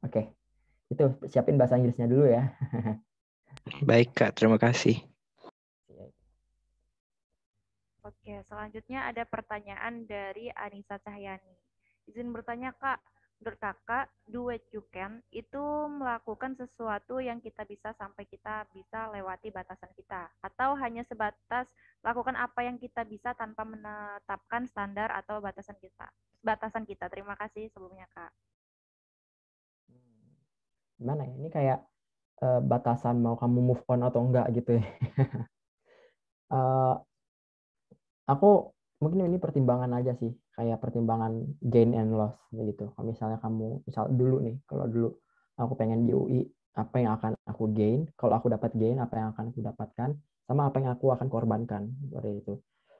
Oke. Itu siapin bahasa Inggrisnya dulu ya. Baik Kak, terima kasih. Oke, selanjutnya ada pertanyaan dari Anissa Cahyani. Izin bertanya Kak, menurut Kakak, do what you can itu melakukan sesuatu yang kita bisa sampai kita bisa lewati batasan kita, atau hanya sebatas lakukan apa yang kita bisa tanpa menetapkan standar atau batasan kita. Terima kasih sebelumnya Kak. Gimana ya? Ini kayak batasan mau kamu move on atau enggak gitu ya. Aku mungkin ini pertimbangan aja sih. kayak pertimbangan gain and loss gitu. Kalau misalnya kamu, misal dulu nih, kalau dulu aku pengen di UI, apa yang akan aku gain? Kalau aku dapat gain, apa yang akan aku dapatkan? Sama apa yang aku akan korbankan, seperti itu.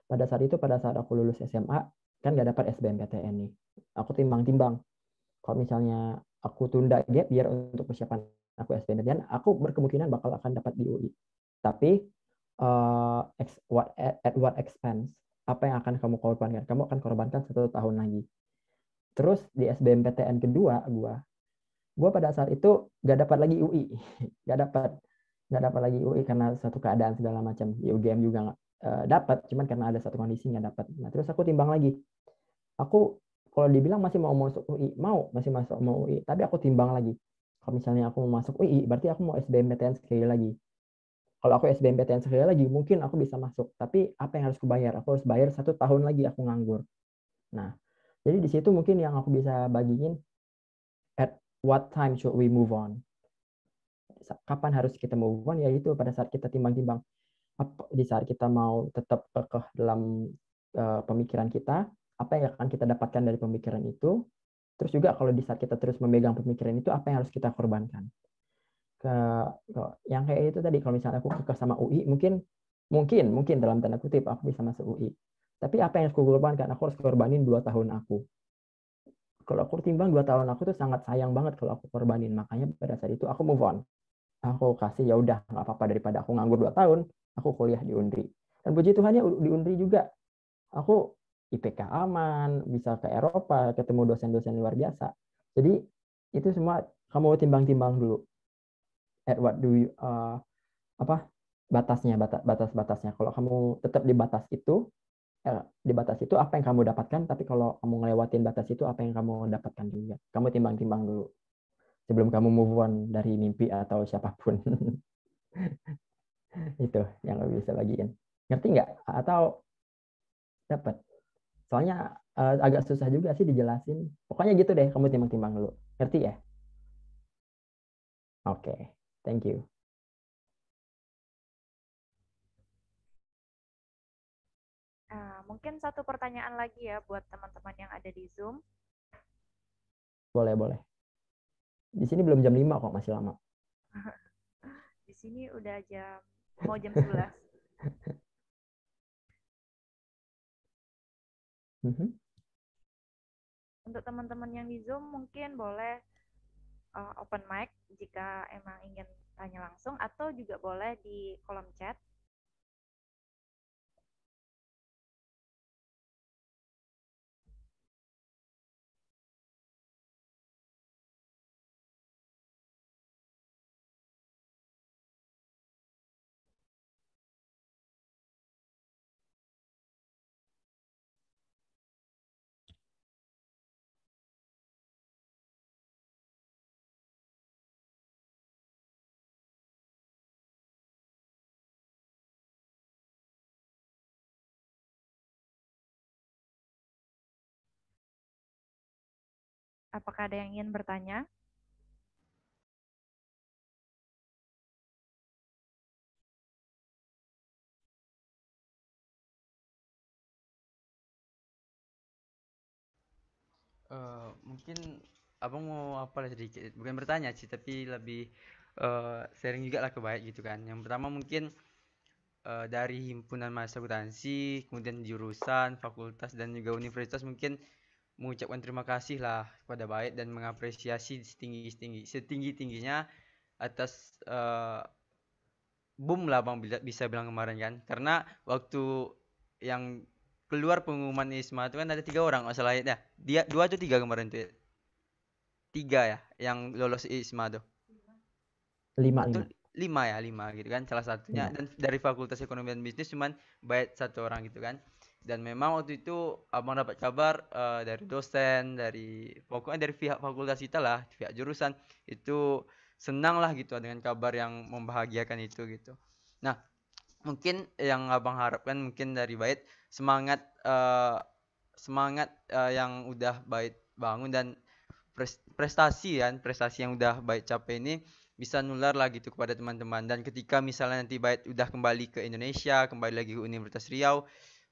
Pada saat aku lulus SMA, kan nggak dapat SBMPTN nih. Aku timbang-timbang. Kalau misalnya aku tunda gap year untuk persiapan aku SBMPTN, aku berkemungkinan bakal akan dapat di UI. Tapi at what expense? Apa yang akan kamu korbankan? Kamu akan korbankan 1 tahun lagi. Terus di SBMPTN kedua, gue pada saat itu gak dapat lagi UI, gak dapat lagi UI karena satu keadaan segala macam. Di UGM juga nggak dapat, cuman karena ada satu kondisi nggak dapat. Nah terus aku timbang lagi. Aku kalau dibilang masih mau masuk UI, masih masuk mau UI, tapi aku timbang lagi. Kalau misalnya aku mau masuk UI, berarti aku mau SBMPTN sekali lagi. Kalau aku SBMPTN sekali lagi, mungkin aku bisa masuk. Tapi apa yang harus aku bayar? Aku harus bayar 1 tahun lagi aku nganggur. Nah, jadi di situ mungkin yang aku bisa bagiin, at what time should we move on? Kapan harus kita move on? Yaitu pada saat kita timbang-timbang. Di saat kita mau tetap kekeh dalam pemikiran kita, apa yang akan kita dapatkan dari pemikiran itu. Terus juga kalau di saat kita terus memegang pemikiran itu, apa yang harus kita korbankan? Yang kayak itu tadi, kalau misalnya aku kekeh sama UI, mungkin dalam tanda kutip aku bisa masuk UI. Tapi apa yang harus aku korbankan? Aku harus korbanin 2 tahun aku. Kalau aku timbang 2 tahun aku tuh sangat sayang banget kalau aku korbanin. Makanya pada saat itu aku move on. Aku kasih ya udah nggak apa-apa daripada aku nganggur 2 tahun, aku kuliah di Undri. Dan puji Tuhannya di Undri juga aku IPK aman, bisa ke Eropa, ketemu dosen-dosen luar biasa. Jadi itu semua kamu timbang-timbang dulu. At what do you batas-batasnya. Kalau kamu tetap di batas itu apa yang kamu dapatkan, tapi kalau kamu ngelewatin batas itu apa yang kamu dapatkan juga. Kamu timbang-timbang dulu sebelum kamu move on dari mimpi atau siapapun. Itu yang aku bisa bagiin. Ngerti nggak? Atau dapat? Soalnya agak susah juga sih dijelasin. Pokoknya gitu deh, kamu timbang-timbang dulu. Ngerti ya? Oke, thank you. Mungkin satu pertanyaan lagi ya buat teman-teman yang ada di Zoom. Boleh. Di sini belum jam 5 kok, masih lama. Di sini udah mau jam 11. Untuk teman-teman yang di Zoom mungkin boleh open mic jika emang ingin tanya langsung, atau juga boleh di kolom chat. Apakah ada yang ingin bertanya? Mungkin abang mau apa sedikit, bukan bertanya sih, tapi lebih sharing juga lah ke baik gitu kan. Yang pertama mungkin dari himpunan mahasiswa akuntansi, kemudian jurusan, fakultas, dan juga universitas mungkin mengucapkan terima kasih lah kepada Baik dan mengapresiasi setinggi-tingginya atas boom lah bang bisa bilang kemarin kan, karena waktu yang keluar pengumuman ISMA itu kan ada 3 orang nggak salah ya, dia 2 atau 3 kemarin tuh 3 ya yang lolos ISMA tuh 5 gitu kan, salah satunya 5. Dan dari Fakultas Ekonomi dan Bisnis cuman Baik 1 orang gitu kan. Dan memang waktu itu abang dapat kabar dari dosen, pokoknya dari pihak fakultas kita lah, pihak jurusan itu senang lah gitu dengan kabar yang membahagiakan itu gitu. Nah mungkin yang abang harapkan mungkin dari Baik semangat yang udah Baik bangun dan prestasi yang udah Baik capai ini bisa nular lah gitu kepada teman-teman. Dan ketika misalnya nanti Baik udah kembali ke Indonesia, kembali lagi ke Universitas Riau,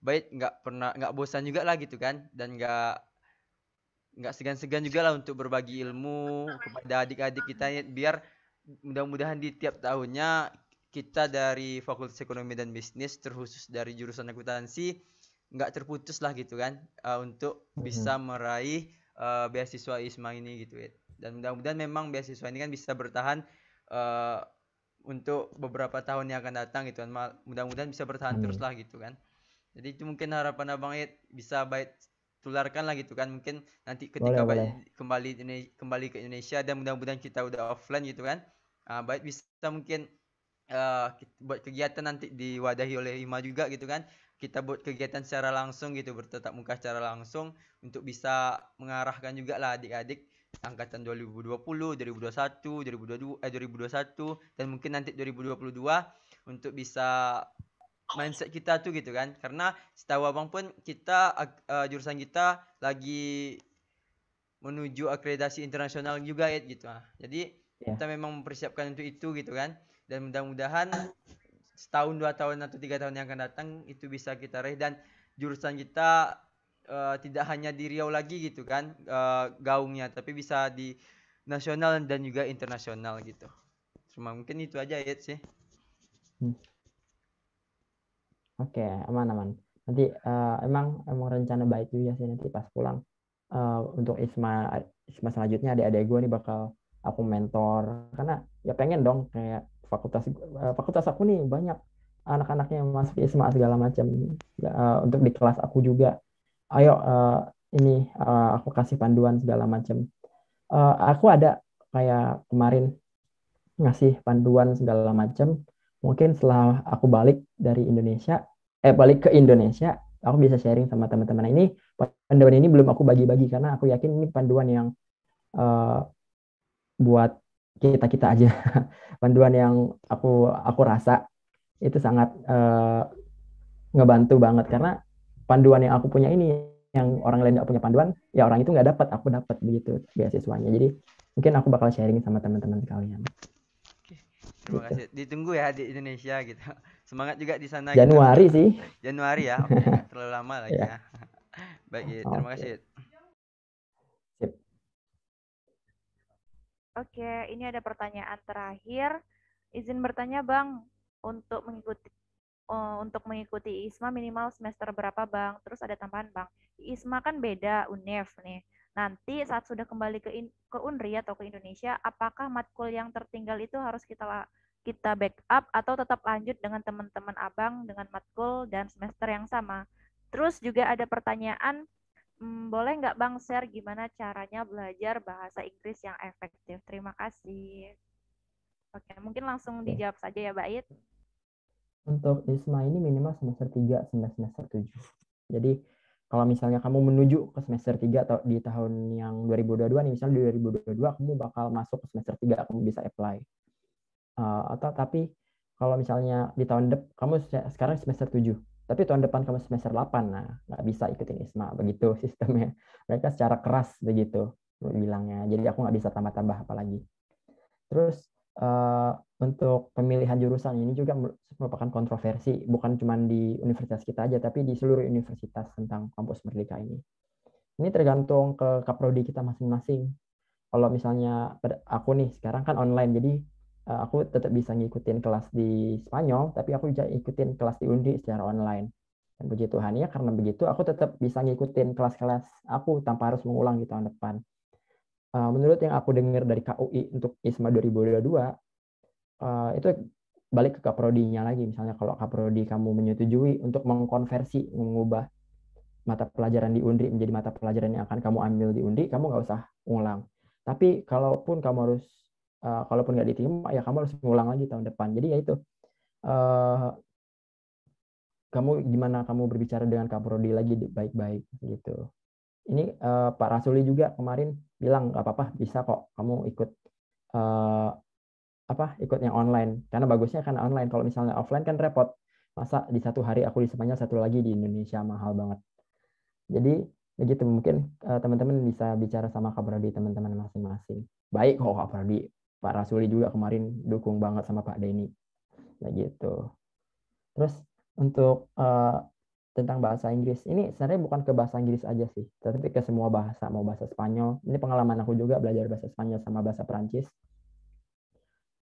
baik nggak bosan juga lah gitu kan, dan nggak segan-segan juga lah untuk berbagi ilmu kepada adik-adik kita ya, biar mudah-mudahan di tiap tahunnya kita dari Fakultas Ekonomi dan Bisnis terkhusus dari jurusan akuntansi nggak terputus lah gitu kan, untuk bisa meraih beasiswa ISMA ini gitu ya. Dan mudah-mudahan memang beasiswa ini kan bisa bertahan untuk beberapa tahun yang akan datang gitu kan. Mudah-mudahan bisa bertahan terus lah gitu kan. Jadi itu mungkin harapan Abang Ed bisa baik tularkan lah gitu kan, mungkin nanti ketika kembali ke Indonesia dan mudah-mudahan kita udah offline gitu kan, baik bisa mungkin buat kegiatan nanti diwadahi oleh IMA juga gitu kan, kita buat kegiatan secara langsung gitu, bertatap muka secara langsung untuk bisa mengarahkan juga lah adik-adik angkatan 2020, 2021, 2021 dan mungkin nanti 2022 untuk bisa mindset kita tuh gitu kan, karena setahu Abang pun kita jurusan kita lagi menuju akreditasi internasional juga ya gitu. Jadi kita memang mempersiapkan untuk itu gitu kan, dan mudah-mudahan setahun 2 tahun atau 3 tahun yang akan datang itu bisa kita raih, dan jurusan kita tidak hanya di Riau lagi gitu kan gaungnya, tapi bisa di nasional dan juga internasional gitu. Cuma mungkin itu aja ya sih. Oke, aman. Nanti emang rencana baik juga sih nanti pas pulang. Untuk ISMA selanjutnya adik-adik gue nih bakal aku mentor, karena ya pengen dong kayak fakultas aku nih banyak anak-anaknya yang masuk ISMA segala macam. Untuk di kelas aku juga, ayo ini aku kasih panduan segala macam. Aku ada kayak kemarin ngasih panduan segala macam. Mungkin setelah aku balik ke Indonesia, aku bisa sharing sama teman-teman. Ini panduan ini belum aku bagi-bagi karena aku yakin ini panduan yang buat kita aja. Panduan yang aku rasa itu sangat ngebantu banget, karena panduan yang aku punya ini yang orang lain nggak punya panduan, ya orang itu nggak dapat, aku dapat begitu beasiswanya. Jadi mungkin aku bakal sharing sama teman-teman kalian. Terima kasih. Ditunggu ya di Indonesia gitu. Semangat juga di sana. Januari gitu. sih. Januari ya. Oke, nggak terlalu lama lagi ya. Baik, terima kasih. Oke, ini ada pertanyaan terakhir. Izin bertanya, Bang, untuk mengikuti ISMA minimal semester berapa, Bang? Terus ada tambahan, Bang. ISMA kan beda UNEF nih. Nanti saat sudah kembali ke UNRI atau ke Indonesia, apakah matkul yang tertinggal itu harus kita backup atau tetap lanjut dengan teman-teman Abang dengan matkul dan semester yang sama? Terus juga ada pertanyaan, boleh nggak Bang share gimana caranya belajar bahasa Inggris yang efektif? Terima kasih. Oke, mungkin langsung dijawab saja ya, Bait. Untuk ISMA ini minimal semester 3 sampai semester 7. Jadi kalau misalnya kamu menuju ke semester 3 atau di tahun yang 2022 nih, misalnya di 2022 kamu bakal masuk ke semester 3, kamu bisa apply. Tapi kalau misalnya di tahun depan, kamu sekarang semester 7, tapi tahun depan kamu semester 8, nah nggak bisa ikutin ISMA, begitu sistemnya. Mereka secara keras begitu bilangnya, jadi aku nggak bisa tambah-tambah apalagi. Terus untuk pemilihan jurusan ini juga merupakan kontroversi, bukan cuma di universitas kita aja, tapi di seluruh universitas tentang kampus Merdeka ini. Ini tergantung ke kaprodi kita masing-masing. Kalau misalnya aku nih sekarang kan online, jadi aku tetap bisa ngikutin kelas di Spanyol, tapi aku bisa ikutin kelas di UNDRI secara online. Dan puji Tuhan ya, karena begitu aku tetap bisa ngikutin kelas-kelas aku tanpa harus mengulang di tahun depan. Menurut yang aku dengar dari KUI untuk ISMA 2022, itu balik ke kaprodinya lagi. Misalnya kalau kaprodi kamu menyetujui untuk mengkonversi, mengubah mata pelajaran di UNDRI menjadi mata pelajaran yang akan kamu ambil di UNDRI, kamu nggak usah ulang. Tapi kalaupun nggak diterima, ya kamu harus mengulang lagi tahun depan. Jadi ya itu, gimana kamu berbicara dengan kaprodi lagi baik-baik gitu. Ini Pak Rasuli juga kemarin bilang nggak apa-apa, bisa kok kamu ikut yang online, karena bagusnya kan online. Kalau misalnya offline kan repot, masa di satu hari aku di Spanyol, satu lagi di Indonesia, mahal banget. Jadi begitu, mungkin teman-teman bisa bicara sama kaprodi teman-teman masing-masing. Baik kok kaprodi, Pak Rasuli juga kemarin dukung banget sama Pak Denny, begitu. Terus untuk tentang bahasa Inggris. Ini sebenarnya bukan ke bahasa Inggris aja sih, tetapi ke semua bahasa, mau bahasa Spanyol. Ini pengalaman aku juga belajar bahasa Spanyol sama bahasa Perancis.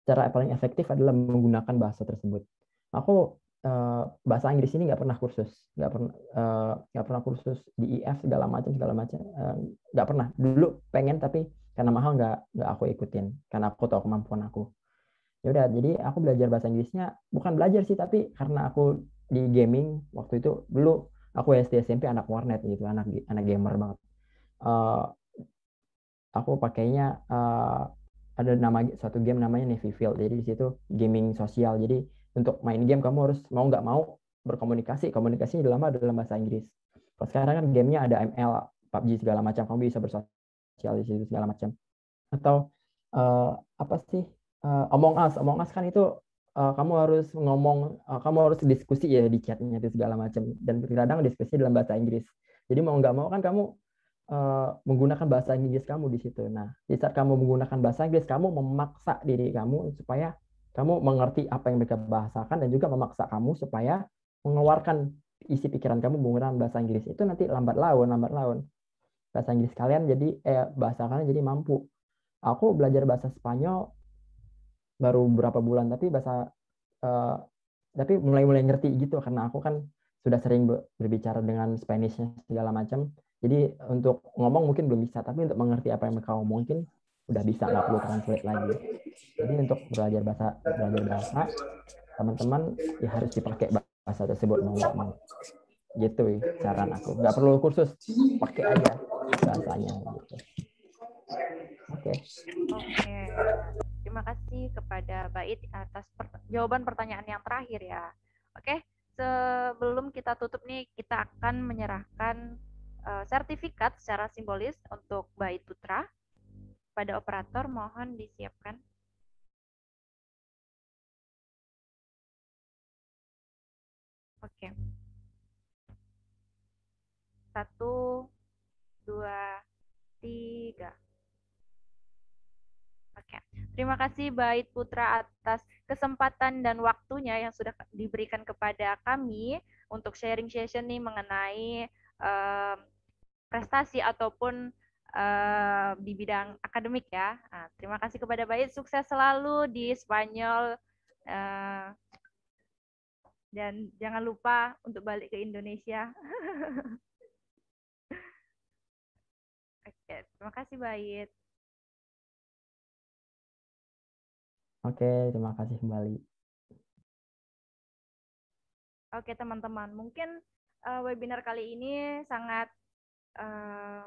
Cara paling efektif adalah menggunakan bahasa tersebut. Aku bahasa Inggris ini nggak pernah kursus, nggak pernah kursus di IF segala macam, nggak pernah. Dulu pengen tapi karena mahal nggak aku ikutin, karena aku tahu kemampuan aku. Ya udah, jadi aku belajar bahasa Inggrisnya bukan belajar sih, tapi karena aku di gaming waktu itu. Dulu aku SD SMP anak warnet gitu, anak gamer banget. Aku pakainya ada suatu game namanya Navy Field. Jadi di situ gaming sosial. Jadi untuk main game kamu harus mau nggak mau berkomunikasi. Komunikasinya dalam bahasa Inggris. Kalau sekarang kan gamenya ada ML, PUBG segala macam. Kamu bisa bersosial di situ segala macam. Atau apa sih? Among Us kan itu kamu harus ngomong, kamu harus diskusi ya di chatnya itu segala macam. Dan kadang diskusi dalam bahasa Inggris. Jadi mau nggak mau kan kamu menggunakan bahasa Inggris kamu di situ. Nah, di saat kamu menggunakan bahasa Inggris, kamu memaksa diri kamu supaya kamu mengerti apa yang mereka bahasakan, dan juga memaksa kamu supaya mengeluarkan isi pikiran kamu menggunakan bahasa Inggris. Itu nanti lambat laun bahasa Inggris kalian jadi bahasa kalian jadi mampu. Aku belajar bahasa Spanyol baru beberapa bulan, tapi tapi mulai ngerti gitu, karena aku kan sudah sering berbicara dengan Spanish-nya segala macam. Jadi untuk ngomong mungkin belum bisa, tapi untuk mengerti apa yang mereka mungkin udah bisa, nggak perlu translate lagi. Jadi untuk belajar bahasa, teman-teman ya harus dipakai bahasa tersebut mau nggak mau. Gitu ya saran aku. Nggak perlu kursus, pakai aja bahasanya. Gitu. Oke. Terima kasih kepada Bait atas jawaban pertanyaan yang terakhir ya. Oke, sebelum kita tutup nih, kita akan menyerahkan sertifikat secara simbolis untuk Bait Putra. Pada operator mohon disiapkan. Oke. 1, 2, 3. Oke. Terima kasih Bait Putra atas kesempatan dan waktunya yang sudah diberikan kepada kami untuk sharing session nih mengenai prestasi ataupun di bidang akademik ya. Nah, terima kasih kepada Bait, sukses selalu di Spanyol dan jangan lupa untuk balik ke Indonesia. Oke, terima kasih Bait. Oke, terima kasih kembali. Oke teman-teman, mungkin webinar kali ini sangat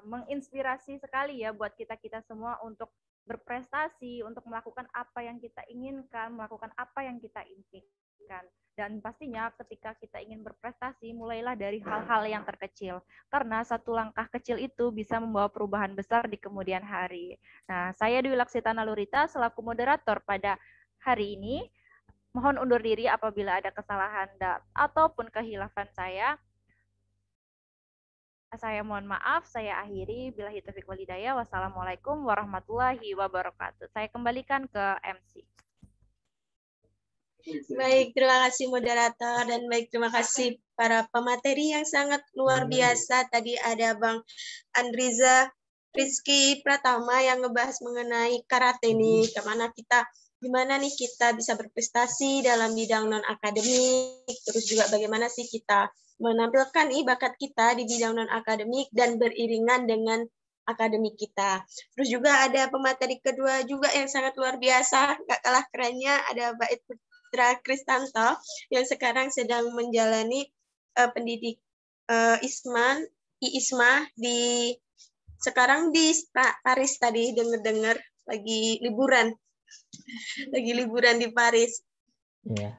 menginspirasi sekali ya buat kita semua untuk berprestasi, untuk melakukan apa yang kita inginkan, melakukan apa yang kita impikan. Dan pastinya ketika kita ingin berprestasi, mulailah dari hal-hal yang terkecil. Karena satu langkah kecil itu bisa membawa perubahan besar di kemudian hari. Nah, saya Dwi Laksita Nalurita selaku moderator pada hari ini. Mohon undur diri apabila ada kesalahan ataupun kehilafan saya. Saya mohon maaf, saya akhiri. Billahi taufiq wal hidayah. Wassalamualaikum warahmatullahi wabarakatuh. Saya kembalikan ke MC. Baik, terima kasih moderator, dan baik terima kasih para pemateri yang sangat luar biasa. Tadi ada Bang Andriza Rizky Pratama yang ngebahas mengenai karate nih, gimana nih kita bisa berprestasi dalam bidang non-akademik, terus juga bagaimana sih kita menampilkan nih bakat kita di bidang non-akademik dan beriringan dengan akademik kita. Terus juga ada pemateri kedua juga yang sangat luar biasa, gak kalah kerennya, ada Bait Putra Kristanto yang sekarang sedang menjalani pendidik IISMA sekarang di Paris. Tadi dengar lagi liburan di Paris. Yeah.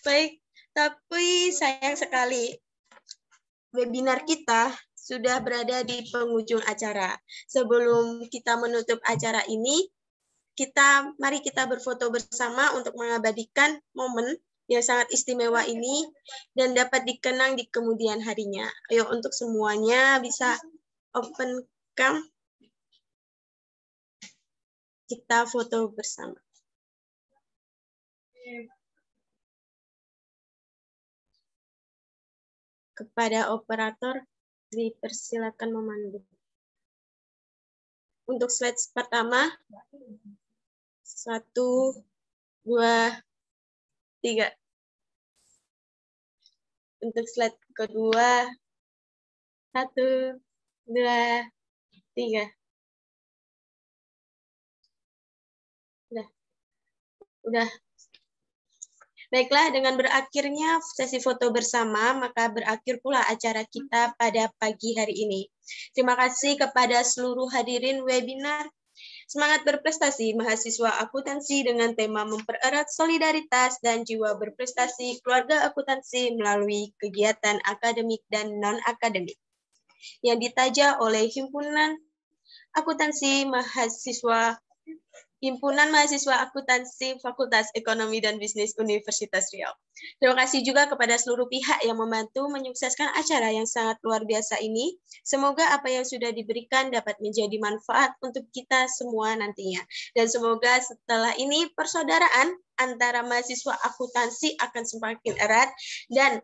Baik, tapi sayang sekali webinar kita sudah berada di penghujung acara. Sebelum kita menutup acara ini, mari kita berfoto bersama untuk mengabadikan momen yang sangat istimewa ini dan dapat dikenang di kemudian harinya. Ayo untuk semuanya bisa open cam. Kita foto bersama. Kepada operator, dipersilakan memandu. Untuk slide pertama, 1, 2, 3. Untuk slide kedua, 1, 2, 3. Udah. Baiklah, dengan berakhirnya sesi foto bersama, maka berakhir pula acara kita pada pagi hari ini. Terima kasih kepada seluruh hadirin webinar. Semangat berprestasi mahasiswa akuntansi dengan tema mempererat solidaritas dan jiwa berprestasi keluarga akuntansi melalui kegiatan akademik dan non-akademik yang ditaja oleh Himpunan Mahasiswa Akuntansi Fakultas Ekonomi dan Bisnis Universitas Riau. Terima kasih juga kepada seluruh pihak yang membantu menyukseskan acara yang sangat luar biasa ini. Semoga apa yang sudah diberikan dapat menjadi manfaat untuk kita semua nantinya. Dan semoga setelah ini persaudaraan antara mahasiswa akuntansi akan semakin erat dan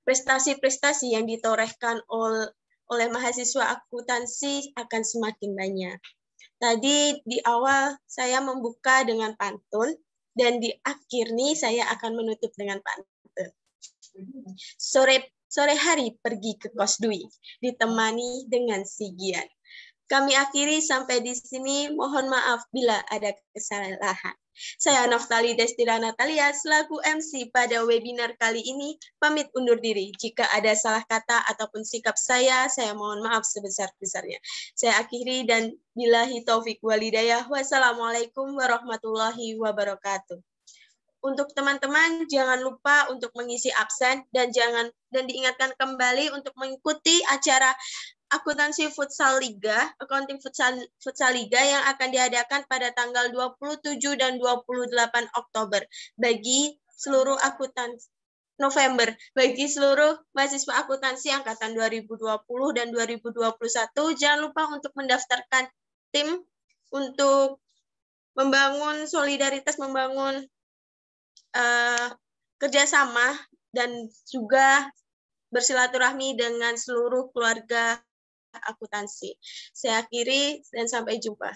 prestasi-prestasi yang ditorehkan oleh mahasiswa akuntansi akan semakin banyak. Tadi di awal saya membuka dengan pantun, dan di akhir nih saya akan menutup dengan pantun. Sore hari pergi ke kos Dwi, ditemani dengan si Gian. Kami akhiri sampai di sini, mohon maaf bila ada kesalahan. Saya Naftali Destira Natalia, selaku MC pada webinar kali ini, pamit undur diri. Jika ada salah kata ataupun sikap saya mohon maaf sebesar-besarnya. Saya akhiri dan billahi taufik walhidayah. Wassalamualaikum warahmatullahi wabarakatuh. Untuk teman-teman, jangan lupa untuk mengisi absen dan diingatkan kembali untuk mengikuti acara Akuntansi Futsal Liga, Accounting Futsal Liga yang akan diadakan pada tanggal 27 dan 28 Oktober bagi seluruh November bagi seluruh mahasiswa akuntansi angkatan 2020 dan 2021. Jangan lupa untuk mendaftarkan tim untuk membangun solidaritas, membangun kerjasama dan juga bersilaturahmi dengan seluruh keluarga akuntansi. Saya akhiri dan sampai jumpa.